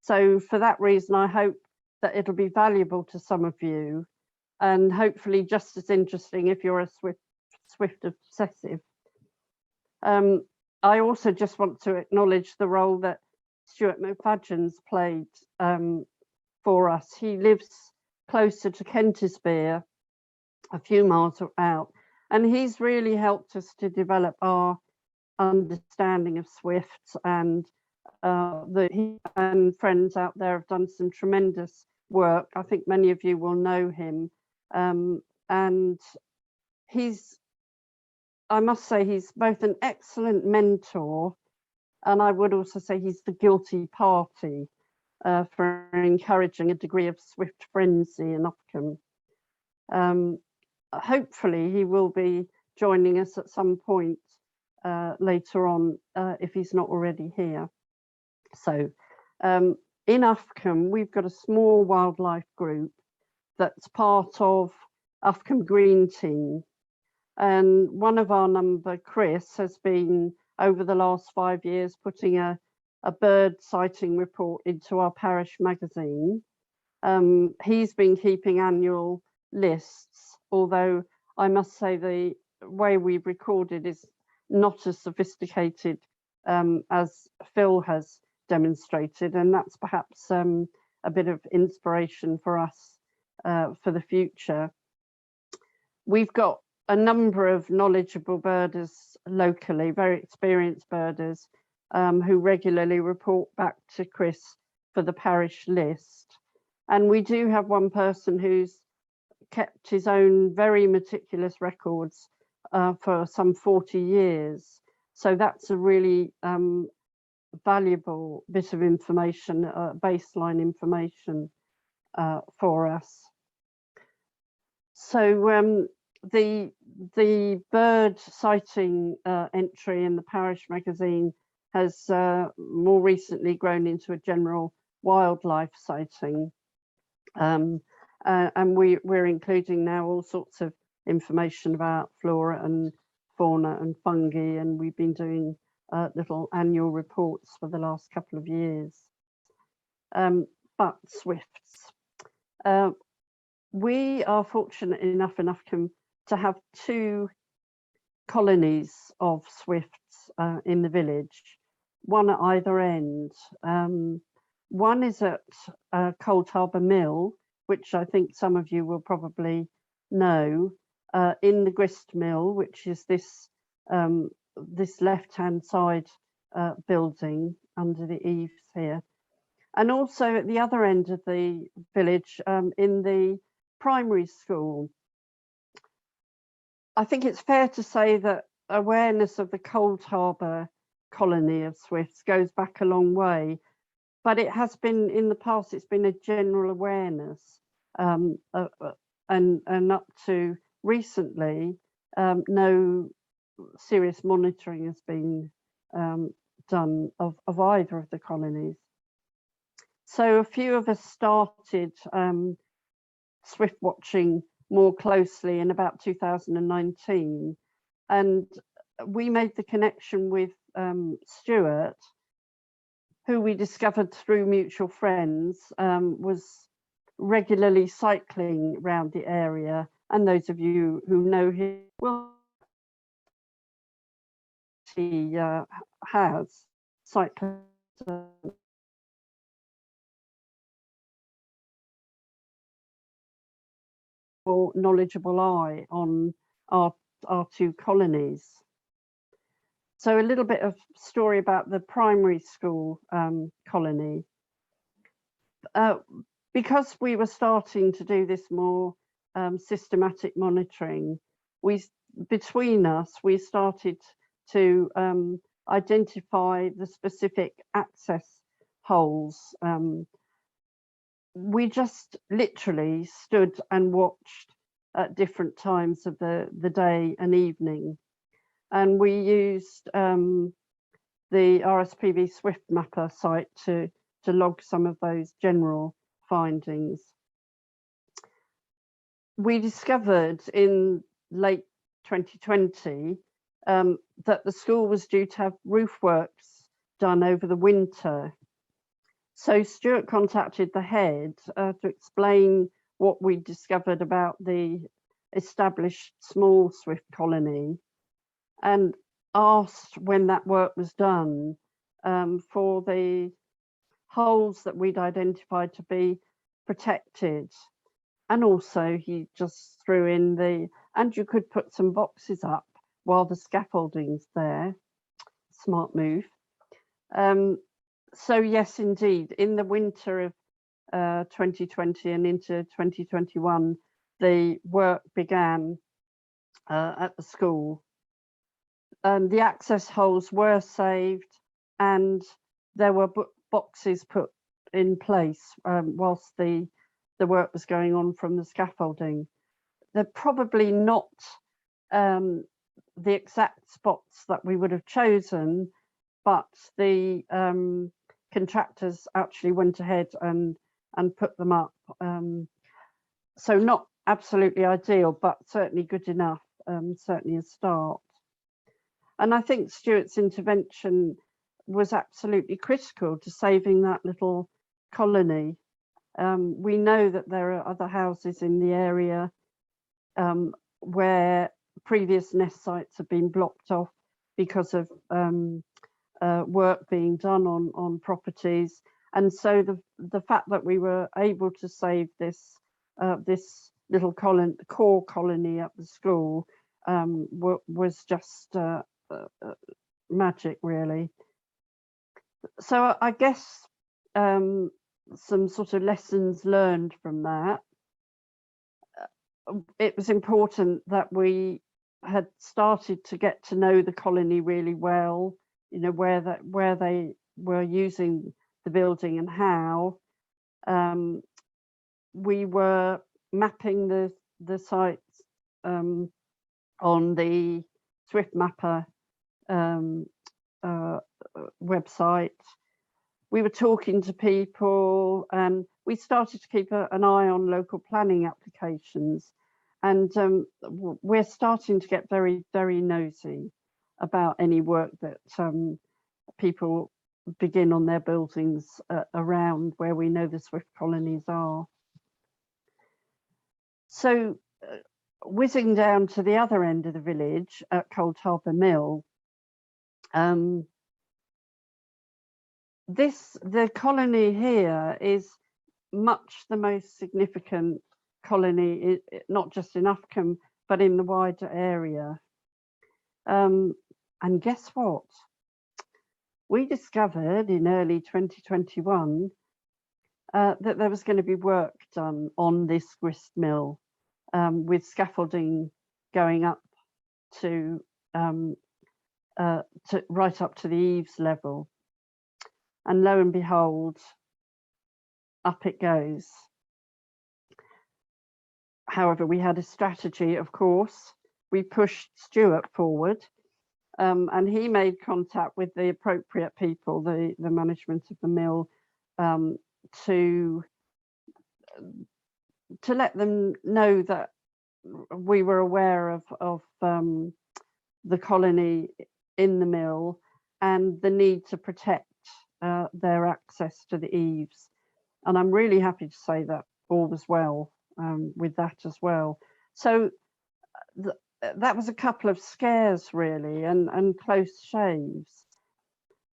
So for that reason, I hope that it'll be valuable to some of you, and hopefully just as interesting if you're a Swift obsessive. I also just want to acknowledge the role that Stuart McFadgen's played for us. He lives closer to Kentisbeere, a few miles out, and he's really helped us to develop our understanding of Swifts, and he and friends out there have done some tremendous work. I think many of you will know him, and I must say he's both an excellent mentor, and I would also say he's the guilty party for encouraging a degree of Swift frenzy in Uffculme. Hopefully he will be joining us at some point later on if he's not already here. So in Uffculme, we've got a small wildlife group that's part of Uffculme Green Team. And one of our number, Chris, has been over the last 5 years putting a bird sighting report into our parish magazine. He's been keeping annual lists, although I must say the way we've recorded is not as sophisticated as Phil has demonstrated, and that's perhaps a bit of inspiration for us for the future. We've got a number of knowledgeable birders locally, very experienced birders, who regularly report back to Chris for the parish list. And we do have one person who's kept his own very meticulous records for some 40 years. So that's a really valuable bit of information, baseline information for us. So the bird sighting entry in the parish magazine has more recently grown into a general wildlife sighting. And we're including now all sorts of information about flora and fauna and fungi, and we've been doing little annual reports for the last couple of years. But Swifts. We are fortunate enough in Uffculme to have 2 colonies of Swifts in the village, one at either end. One is at Cold Harbour Mill, which I think some of you will probably know, in the grist mill, which is this left-hand side building under the eaves here. And also at the other end of the village, in the primary school, I think it's fair to say that awareness of the Cold Harbour colony of swifts goes back a long way, but it has been, in the past, it's been a general awareness, and up to recently, no serious monitoring has been done of either of the colonies. So a few of us started swift watching more closely in about 2019, and we made the connection with Stuart, who we discovered through mutual friends, was regularly cycling around the area, and those of you who know him will, he has cycled more knowledgeable eye on our two colonies. So a little bit of story about the primary school colony. Because we were starting to do this more systematic monitoring, between us, we started to identify the specific access holes. We just literally stood and watched at different times of the day and evening. And we used the RSPB Swift Mapper site to log some of those general findings. We discovered in late 2020 that the school was due to have roof works done over the winter. So Stuart contacted the head to explain what we discovered about the established small swift colony, and asked when that work was done for the holes that we'd identified to be protected. And also he just threw in and you could put some boxes up while the scaffolding's there. Smart move. So yes, indeed, in the winter of 2020 and into 2021, the work began at the school. The access holes were saved, and there were boxes put in place whilst the work was going on from the scaffolding. They're probably not the exact spots that we would have chosen, but the contractors actually went ahead and put them up. So not absolutely ideal, but certainly good enough, certainly a start. And I think Stuart's intervention was absolutely critical to saving that little colony. We know that there are other houses in the area where previous nest sites have been blocked off because of work being done on properties. And so the fact that we were able to save this little core colony at the school was just magic, really. So I guess some sort of lessons learned from that. It was important that we had started to get to know the colony really well, you know, where they were using the building and how. We were mapping the sites on the Swift Mapper website. We were talking to people, and we started to keep an eye on local planning applications. And we're starting to get very, very nosy about any work that people begin on their buildings around where we know the swift colonies are. So whizzing down to the other end of the village at Cold Harbour Mill, the colony here is much the most significant colony, not just in Uffculme, but in the wider area. And guess what? we discovered in early 2021 that there was going to be work done on this grist mill with scaffolding going up to right up to the eaves level. And lo and behold, up it goes. However, we had a strategy, of course. We pushed Stuart forward, and he made contact with the appropriate people, the management of the mill, to let them know that we were aware of the colony in the mill and the need to protect their access to the eaves. And I'm really happy to say that all was well with that as well. So that was a couple of scares really, and close shaves.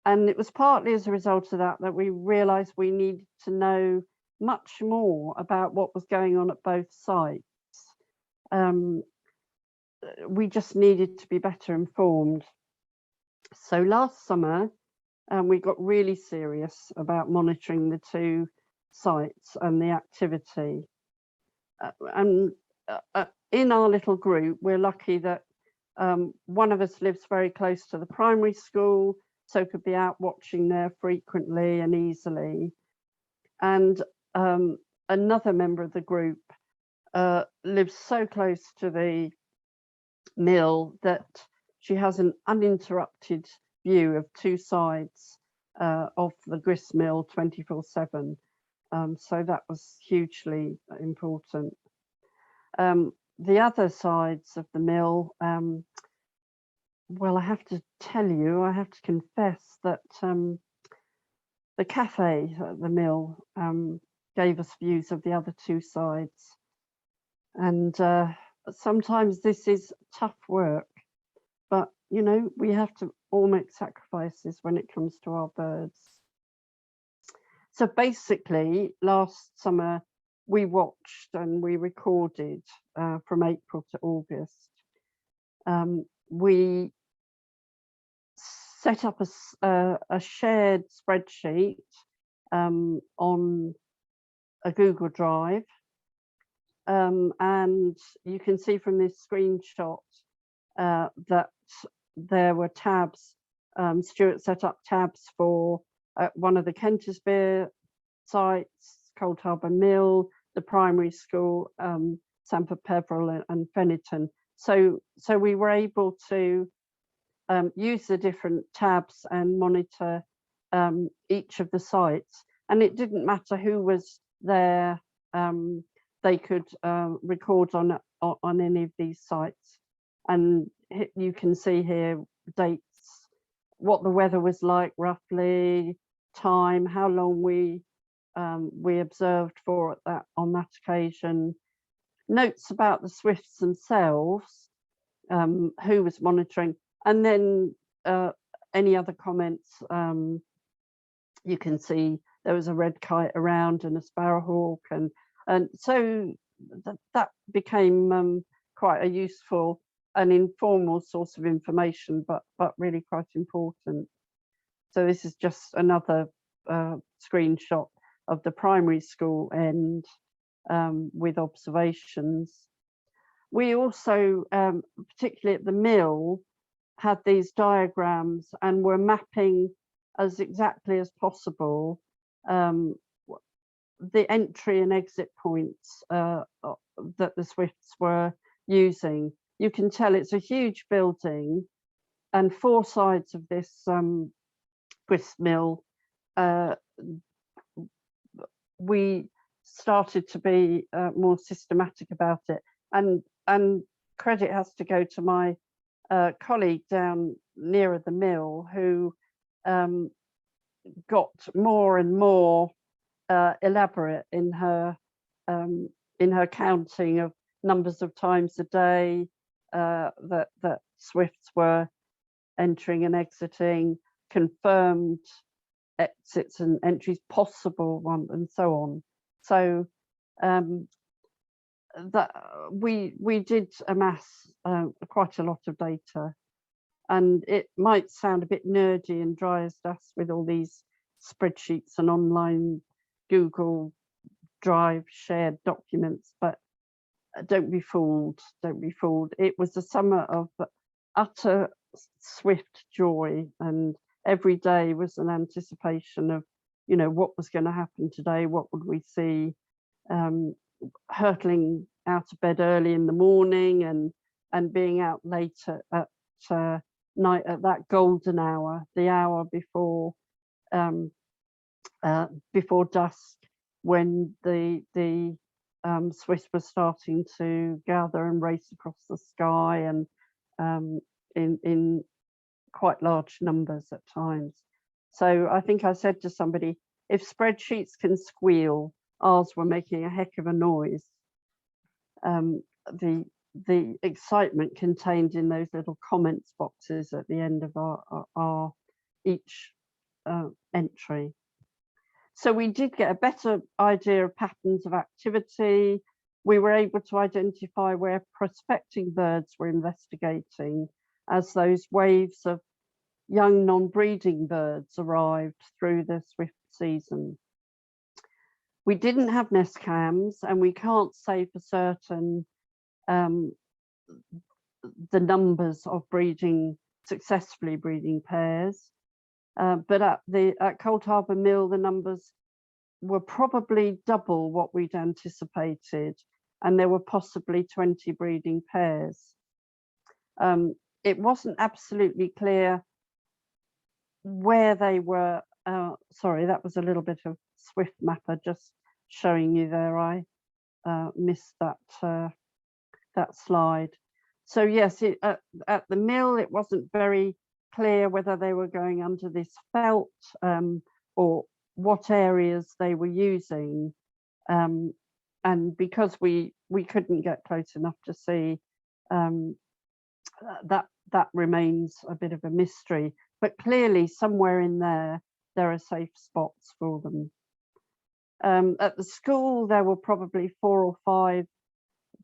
And it was partly as a result of that we realised we needed to know much more about what was going on at both sites. We just needed to be better informed. So last summer, we got really serious about monitoring the two sites and the activity. In our little group, we're lucky that one of us lives very close to the primary school, so could be out watching there frequently and easily. And another member of the group lives so close to the mill that she has an uninterrupted view of two sides of the grist mill 24/7. So that was hugely important. The other sides of the mill, well, I have to tell you, I have to confess that the cafe at the mill gave us views of the other two sides. And sometimes this is tough work, but you know, we have to all make sacrifices when it comes to our birds. So basically, last summer, we watched and we recorded from April to August. We set up a shared spreadsheet on a Google Drive. And you can see from this screenshot that there were tabs. Stuart set up tabs for one of the Kentisbeare sites, Cold Harbour Mill, the primary school, Sanford Peveril and Fennyton. So we were able to use the different tabs and monitor each of the sites. And it didn't matter who was there, they could record on any of these sites. And you can see here dates, what the weather was like roughly, time, how long we observed for on that occasion, notes about the swifts themselves, who was monitoring, and then any other comments. You can see there was a red kite around and a sparrowhawk, and so that became quite a useful and informal source of information, but really quite important. So this is just another screenshot of the primary school end with observations. We also, particularly at the mill, had these diagrams and were mapping as exactly as possible the entry and exit points that the swifts were using. You can tell it's a huge building, and four sides of this grist mill, we started to be more systematic about it, and credit has to go to my colleague down nearer the mill, who got more and more elaborate in her counting of numbers of times a day that swifts were entering and exiting, confirmed exits and entries, possible one, and so on. So that we did amass quite a lot of data, And it might sound a bit nerdy and dry as dust with all these spreadsheets and online Google Drive shared documents, but don't be fooled, don't be fooled. It was a summer of utter swift joy, and every day was an anticipation of, you know, what was going to happen today, what would we see, hurtling out of bed early in the morning and being out later at night at that golden hour, the hour before dusk, when the Swiss were starting to gather and race across the sky, and in quite large numbers at times. So I think I said to somebody, if spreadsheets can squeal, ours were making a heck of a noise. The excitement contained in those little comments boxes at the end of our each entry. So we did get a better idea of patterns of activity. We were able to identify where prospecting birds were investigating as those waves of young non-breeding birds arrived through the swift season. We didn't have nest cams, and we can't say for certain the numbers of successfully breeding pairs. But at Cold Harbour Mill, the numbers were probably double what we'd anticipated, and there were possibly 20 breeding pairs. It wasn't absolutely clear where they were. Sorry, that was a little bit of Swift Mapper just showing you there. I missed that slide. So yes, at the mill, it wasn't very clear whether they were going under this felt or what areas they were using. And because we couldn't get close enough to see, that remains a bit of a mystery. But clearly somewhere in there are safe spots for them. At the school, there were probably 4 or 5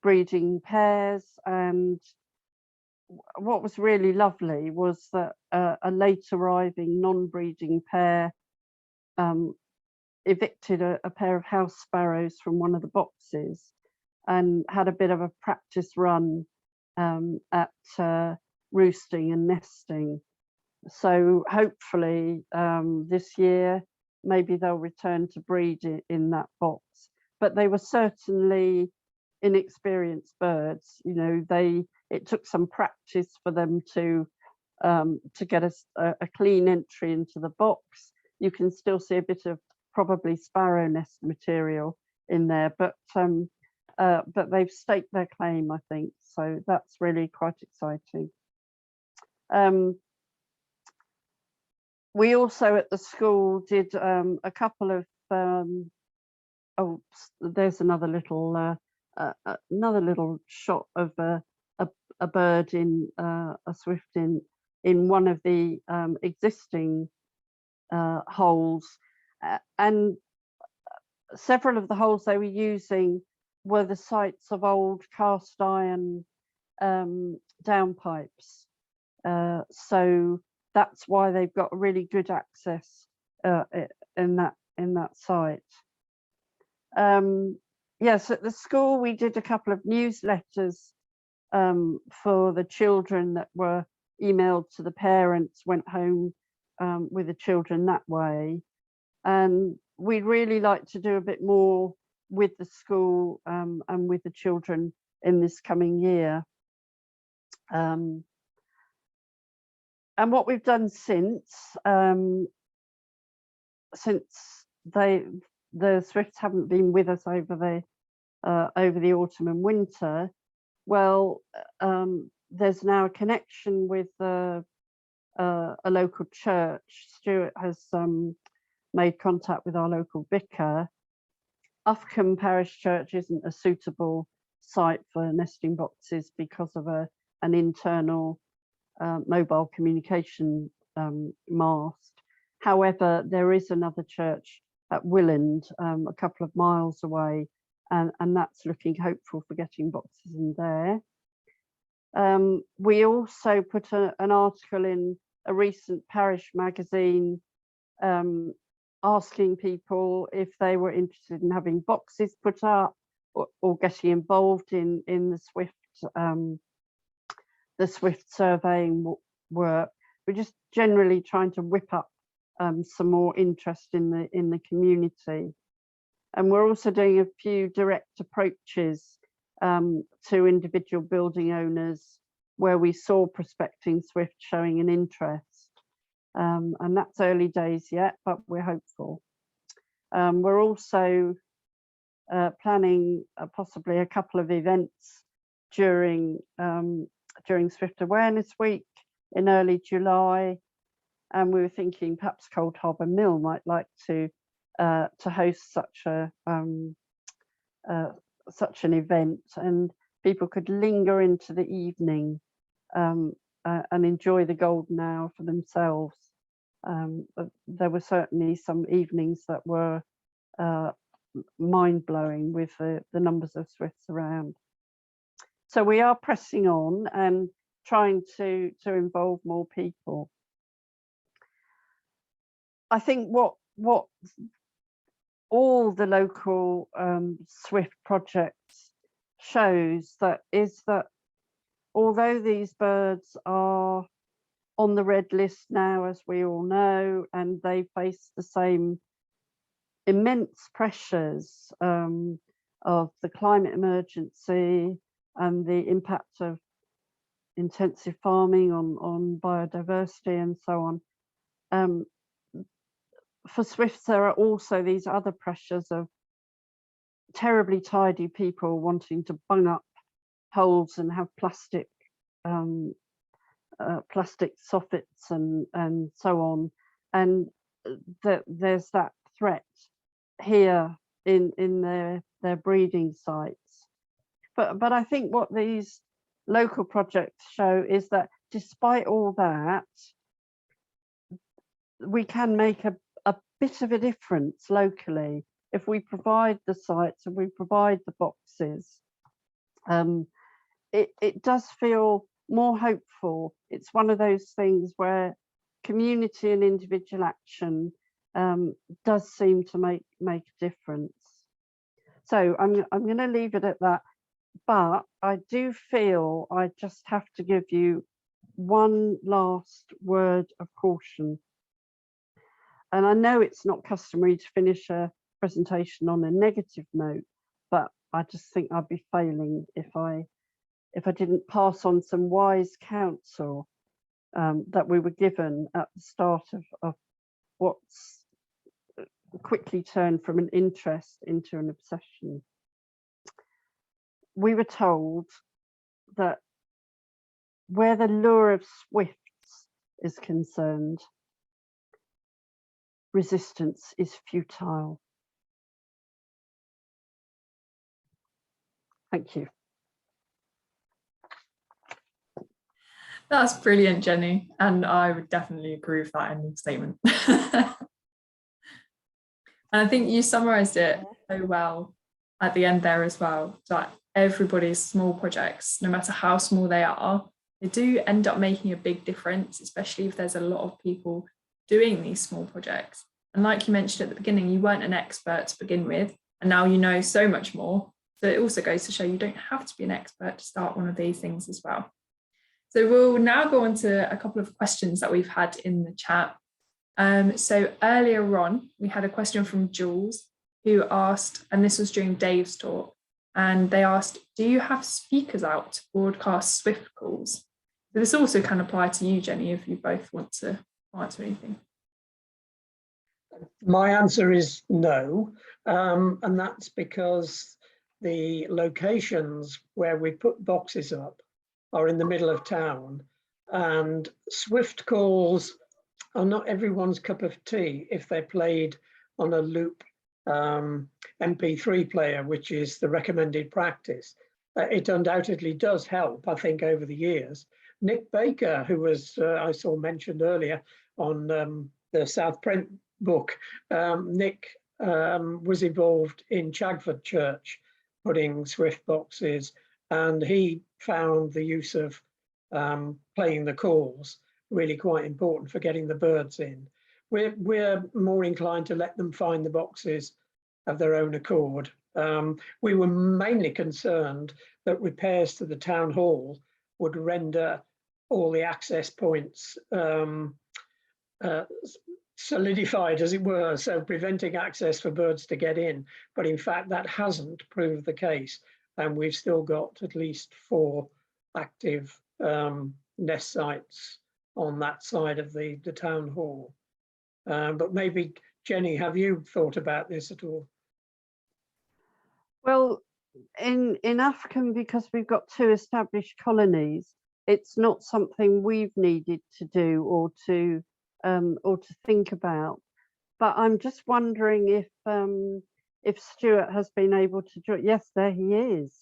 breeding pairs, and what was really lovely was that a late arriving non-breeding pair evicted a pair of house sparrows from one of the boxes and had a bit of a practice run at roosting and nesting. So hopefully this year, maybe they'll return to breed in that box. But they were certainly inexperienced birds. You know, it took some practice for them to get a clean entry into the box. You can still see a bit of probably sparrow nest material in there, but they've staked their claim, I think. So that's really quite exciting. We also at the school did a couple of oh, there's another little shot of a bird in a swift in one of the existing holes, and several of the holes they were using were the sites of old cast iron downpipes. So that's why they've got really good access in that site. Yes, at the school we did a couple of newsletters for the children that were emailed to the parents, went home with the children that way. And we'd really like to do a bit more with the school and with the children in this coming year. And what we've done since the swifts haven't been with us over the autumn and winter, well, there's now a connection with a local church. Stuart has made contact with our local vicar. Uffculme Parish Church isn't a suitable site for nesting boxes because of an internal mobile communication mast. However, there is another church at Wetland, a couple of miles away, and that's looking hopeful for getting boxes in there. We also put an article in a recent parish magazine asking people if they were interested in having boxes put up or getting involved in the Swift surveying work. We're just generally trying to whip up some more interest in the community. And we're also doing a few direct approaches to individual building owners where we saw prospecting Swift showing an interest. And that's early days yet, but we're hopeful. We're also planning possibly a couple of events during Swift Awareness Week in early July, and we were thinking perhaps Cold Harbour Mill might like to host such an event, and people could linger into the evening and enjoy the golden hour for themselves. There were certainly some evenings that were mind-blowing with the numbers of Swifts around. So we are pressing on and trying to involve more people. I think what all the local Swift projects shows is that although these birds are on the red list now, as we all know, and they face the same immense pressures of the climate emergency and the impact of intensive farming on biodiversity and so on. For Swifts, there are also these other pressures of terribly tidy people wanting to bung up holes and have plastic soffits and so on, and there's that threat here in their breeding sites. But I think what these local projects show is that despite all that, we can make a bit of a difference locally if we provide the sites and we provide the boxes. It does feel more hopeful. It's one of those things where community and individual action does seem to make a difference. So I'm going to leave it at that, but I do feel I just have to give you one last word of caution. And I know it's not customary to finish a presentation on a negative note, but I just think I'd be failing if I didn't pass on some wise counsel that we were given at the start of what's quickly turned from an interest into an obsession. We were told that where the lure of Swifts is concerned, resistance is futile. Thank you. That's brilliant, Jenny, and I would definitely agree with that ending statement. And I think you summarised it so well at the end there as well, that everybody's small projects, no matter how small they are, they do end up making a big difference, especially if there's a lot of people doing these small projects. And like you mentioned at the beginning, you weren't an expert to begin with, and now you know so much more. So it also goes to show you don't have to be an expert to start one of these things as well. So we'll now go on to a couple of questions that we've had in the chat. So earlier on, we had a question from Jules who asked, and this was during Dave's talk, and they asked, do you have speakers out to broadcast Swift calls? So this also can apply to you, Jenny, if you both want to answer anything. My answer is no, and that's because the locations where we put boxes up are in the middle of town, and Swift calls are not everyone's cup of tea if they're played on a loop MP3 player, which is the recommended practice. It undoubtedly does help, I think, over the years. Nick Baker, who was I saw mentioned earlier on the South Print book, Nick was involved in Chagford Church putting Swift boxes, and he found the use of playing the calls really quite important for getting the birds in. We're more inclined to let them find the boxes of their own accord. We were mainly concerned that repairs to the town hall would render all the access points solidified, as it were, so preventing access for birds to get in. But in fact, that hasn't proved the case, and we've still got at least 4 active nest sites on that side of the town hall. But maybe, Jenny, have you thought about this at all? Well, in Uffculme, because we've got 2 established colonies, it's not something we've needed to do or to think about. But I'm just wondering if Stuart has been able to join. Yes, there he is.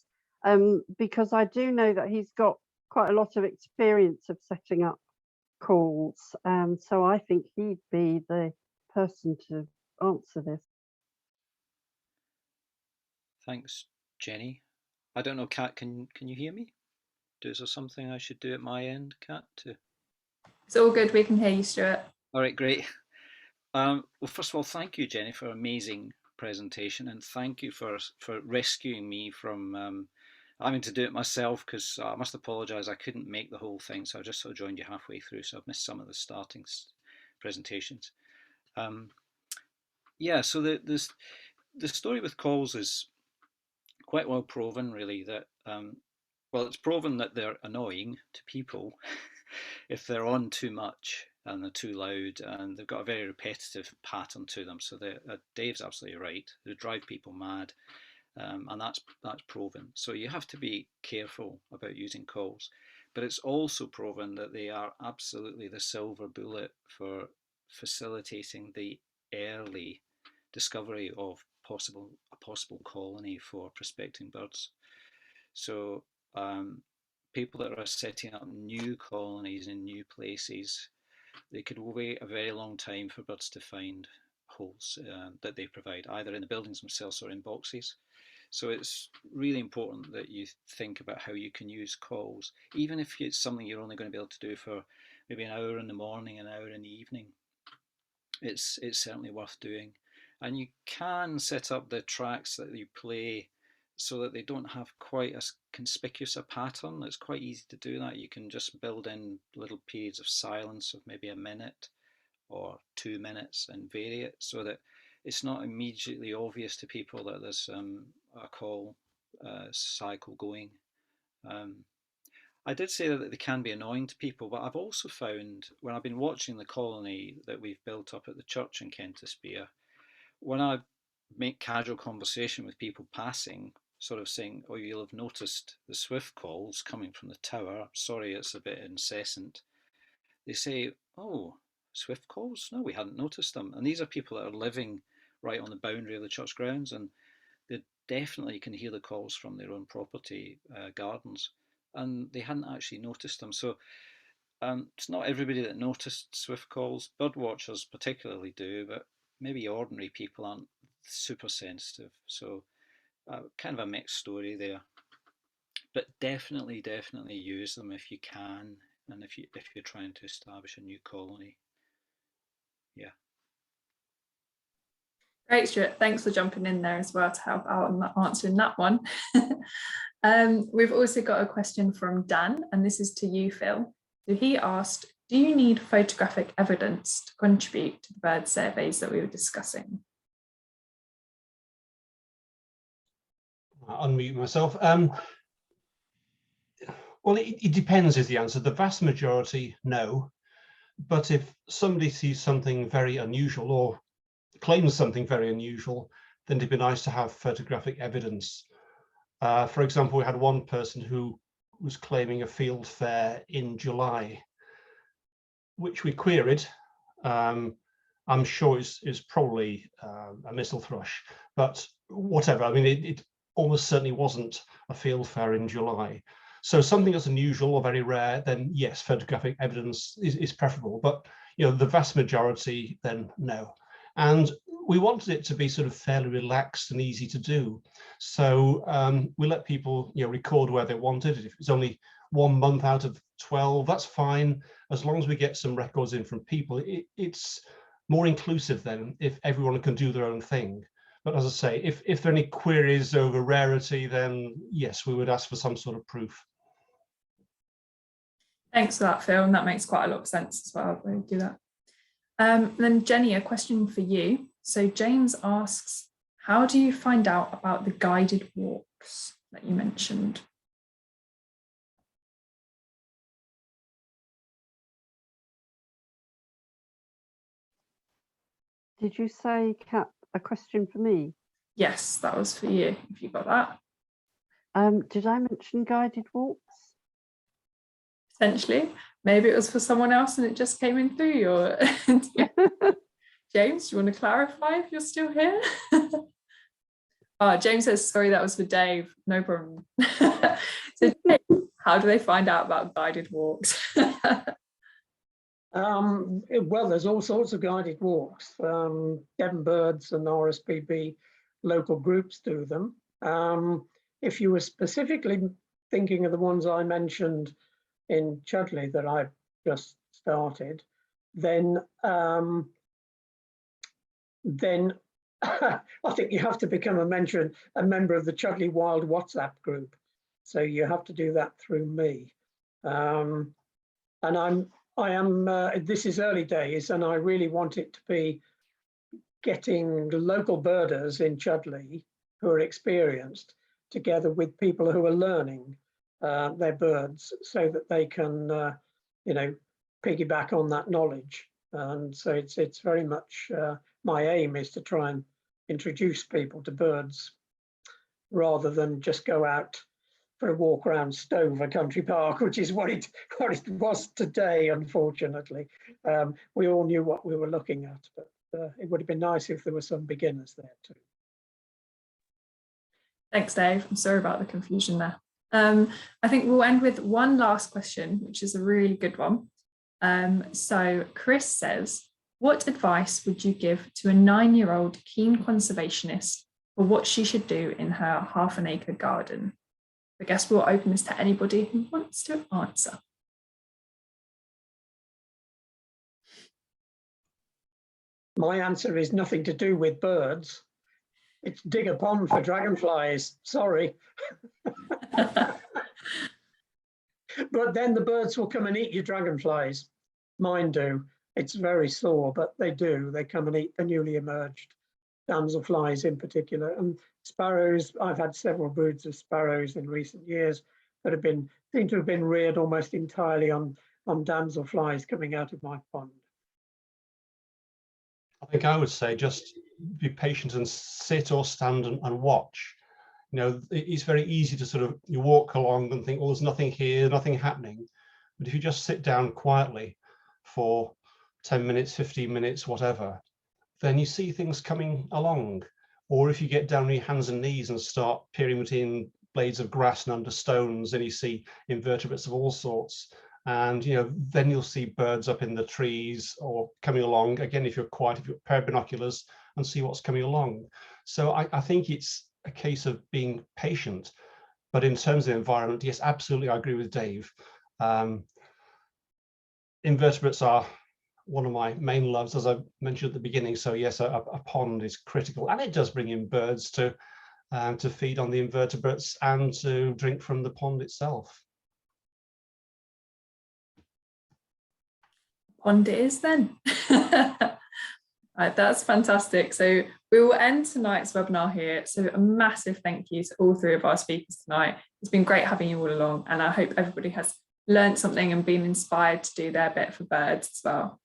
Because I do know that he's got quite a lot of experience of setting up calls. So I think he'd be the person to answer this. Thanks, Jenny. I don't know, Kat, can you hear me? Is there something I should do at my end, Kat? It's all good. We can hear you, Stuart. All right, great. Well, first of all, thank you, Jenny, for an amazing presentation, and thank you for rescuing me from having to do it myself, because I must apologise, I couldn't make the whole thing, so I just sort of joined you halfway through, so I've missed some of the starting presentations. Yeah, so the story with calls is quite well proven, really, that well, it's proven that they're annoying to people if they're on too much and they're too loud, and they've got a very repetitive pattern to them. So Dave's absolutely right. They drive people mad, and that's proven. So you have to be careful about using calls. But it's also proven that they are absolutely the silver bullet for facilitating the early discovery of a possible colony for prospecting birds. So people that are setting up new colonies in new places, they could wait a very long time for birds to find holes that they provide, either in the buildings themselves or in boxes. So it's really important that you think about how you can use calls, even if it's something you're only going to be able to do for maybe an hour in the morning, an hour in the evening. It's certainly worth doing. And you can set up the tracks that you play so that they don't have quite as conspicuous a pattern. It's quite easy to do that. You can just build in little periods of silence of maybe a minute or 2 minutes and vary it so that it's not immediately obvious to people that there's a call cycle going. I did say that they can be annoying to people, but I've also found when I've been watching the colony that we've built up at the church in Kentisbeare, when I make casual conversation with people passing, sort of saying, oh, you'll have noticed the swift calls coming from the tower. Sorry, it's a bit incessant. They say, oh, swift calls? No, we hadn't noticed them. And these are people that are living right on the boundary of the church grounds, and they definitely can hear the calls from their own property gardens, and they hadn't actually noticed them. So it's not everybody that noticed swift calls. Bird watchers particularly do, but maybe ordinary people aren't super sensitive. So kind of a mixed story there. But definitely use them if you can, and if you're trying to establish a new colony. Yeah. Great, Stuart. Thanks for jumping in there as well to help out on answering that one. We've also got a question from Dan, and this is to you, Phil. So he asked, do you need photographic evidence to contribute to the bird surveys that we were discussing? I'll unmute myself. Well, it depends is the answer. The vast majority, no. But if somebody sees something very unusual or claims something very unusual, then it'd be nice to have photographic evidence. For example, we had one person who was claiming a field fair in July, which we queried. I'm sure it's probably a missile thrush, but whatever. I mean, it almost certainly wasn't a field fair in July. So something that's unusual or very rare, then yes, photographic evidence is preferable. But you know, the vast majority, then no. And we wanted it to be sort of fairly relaxed and easy to do. So we let people, record where they wanted. If it's only 1 month out of 12, that's fine. As long as we get some records in from people, it's more inclusive then if everyone can do their own thing. But as I say, if there are any queries over rarity, then yes, we would ask for some sort of proof. Thanks for that, Phil, and that makes quite a lot of sense as well. We do that. Then Jenny, a question for you. So James asks, how do you find out about the guided walks that you mentioned? Did you say, Kat, a question for me? Yes, that was for you, if you got that. Did I mention guided walks? Potentially. Maybe it was for someone else and it just came in through your... James, do you want to clarify if you're still here? James says, sorry, that was for Dave. No problem. So Dave, how do they find out about guided walks? Well, there's all sorts of guided walks. Devon Birds and RSPB local groups do them. If you were specifically thinking of the ones I mentioned in Chudley that I've just started, then I think you have to become a member of the Chudley Wild WhatsApp group. So you have to do that through me. And this is early days, and I really want it to be getting local birders in Chudley who are experienced together with people who are learning their birds, so that they can, piggyback on that knowledge. And so it's very much my aim is to try and introduce people to birds rather than just go out for a walk around Stover Country Park, which is what it was today, unfortunately. We all knew what we were looking at, but it would have been nice if there were some beginners there too. Thanks, Dave. I'm sorry about the confusion there. I think we'll end with one last question, which is a really good one. So Chris says, what advice would you give to a 9-year-old keen conservationist for what she should do in her half-an-acre garden? I guess we'll open this to anybody who wants to answer. My answer is nothing to do with birds. It's dig a pond for dragonflies, sorry. But then the birds will come and eat your dragonflies. Mine do. It's very sore, but they do. They come and eat the newly emerged damselflies in particular. And sparrows, I've had several broods of sparrows in recent years that seem to have been reared almost entirely on damselflies coming out of my pond. I think I would say just be patient and sit or stand and watch. It's very easy to sort of, you walk along and think, well, there's nothing here, nothing happening. But if you just sit down quietly for 10 minutes, 15 minutes, whatever, then you see things coming along. Or if you get down on your hands and knees and start peering between blades of grass and under stones, and you see invertebrates of all sorts. And then you'll see birds up in the trees or coming along. Again, if you're quiet, if you've got a pair of binoculars, and see what's coming along. So I think it's a case of being patient. But in terms of the environment, yes, absolutely, I agree with Dave. Invertebrates are one of my main loves, as I mentioned at the beginning. So yes, a pond is critical, and it does bring in birds to feed on the invertebrates and to drink from the pond itself. Pond it is then. Right, that's fantastic. So we will end tonight's webinar here. So a massive thank you to all three of our speakers tonight. It's been great having you all along, and I hope everybody has learned something and been inspired to do their bit for birds as well.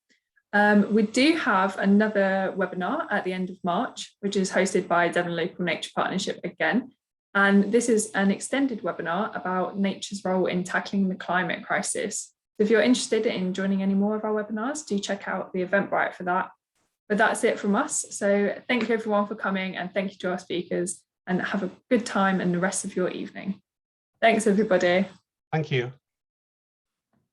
We do have another webinar at the end of March, which is hosted by Devon Local Nature Partnership again. And this is an extended webinar about nature's role in tackling the climate crisis. So if you're interested in joining any more of our webinars, do check out the Eventbrite for that. But that's it from us. So thank you everyone for coming, and thank you to our speakers, and have a good time and the rest of your evening. Thanks everybody. Thank you.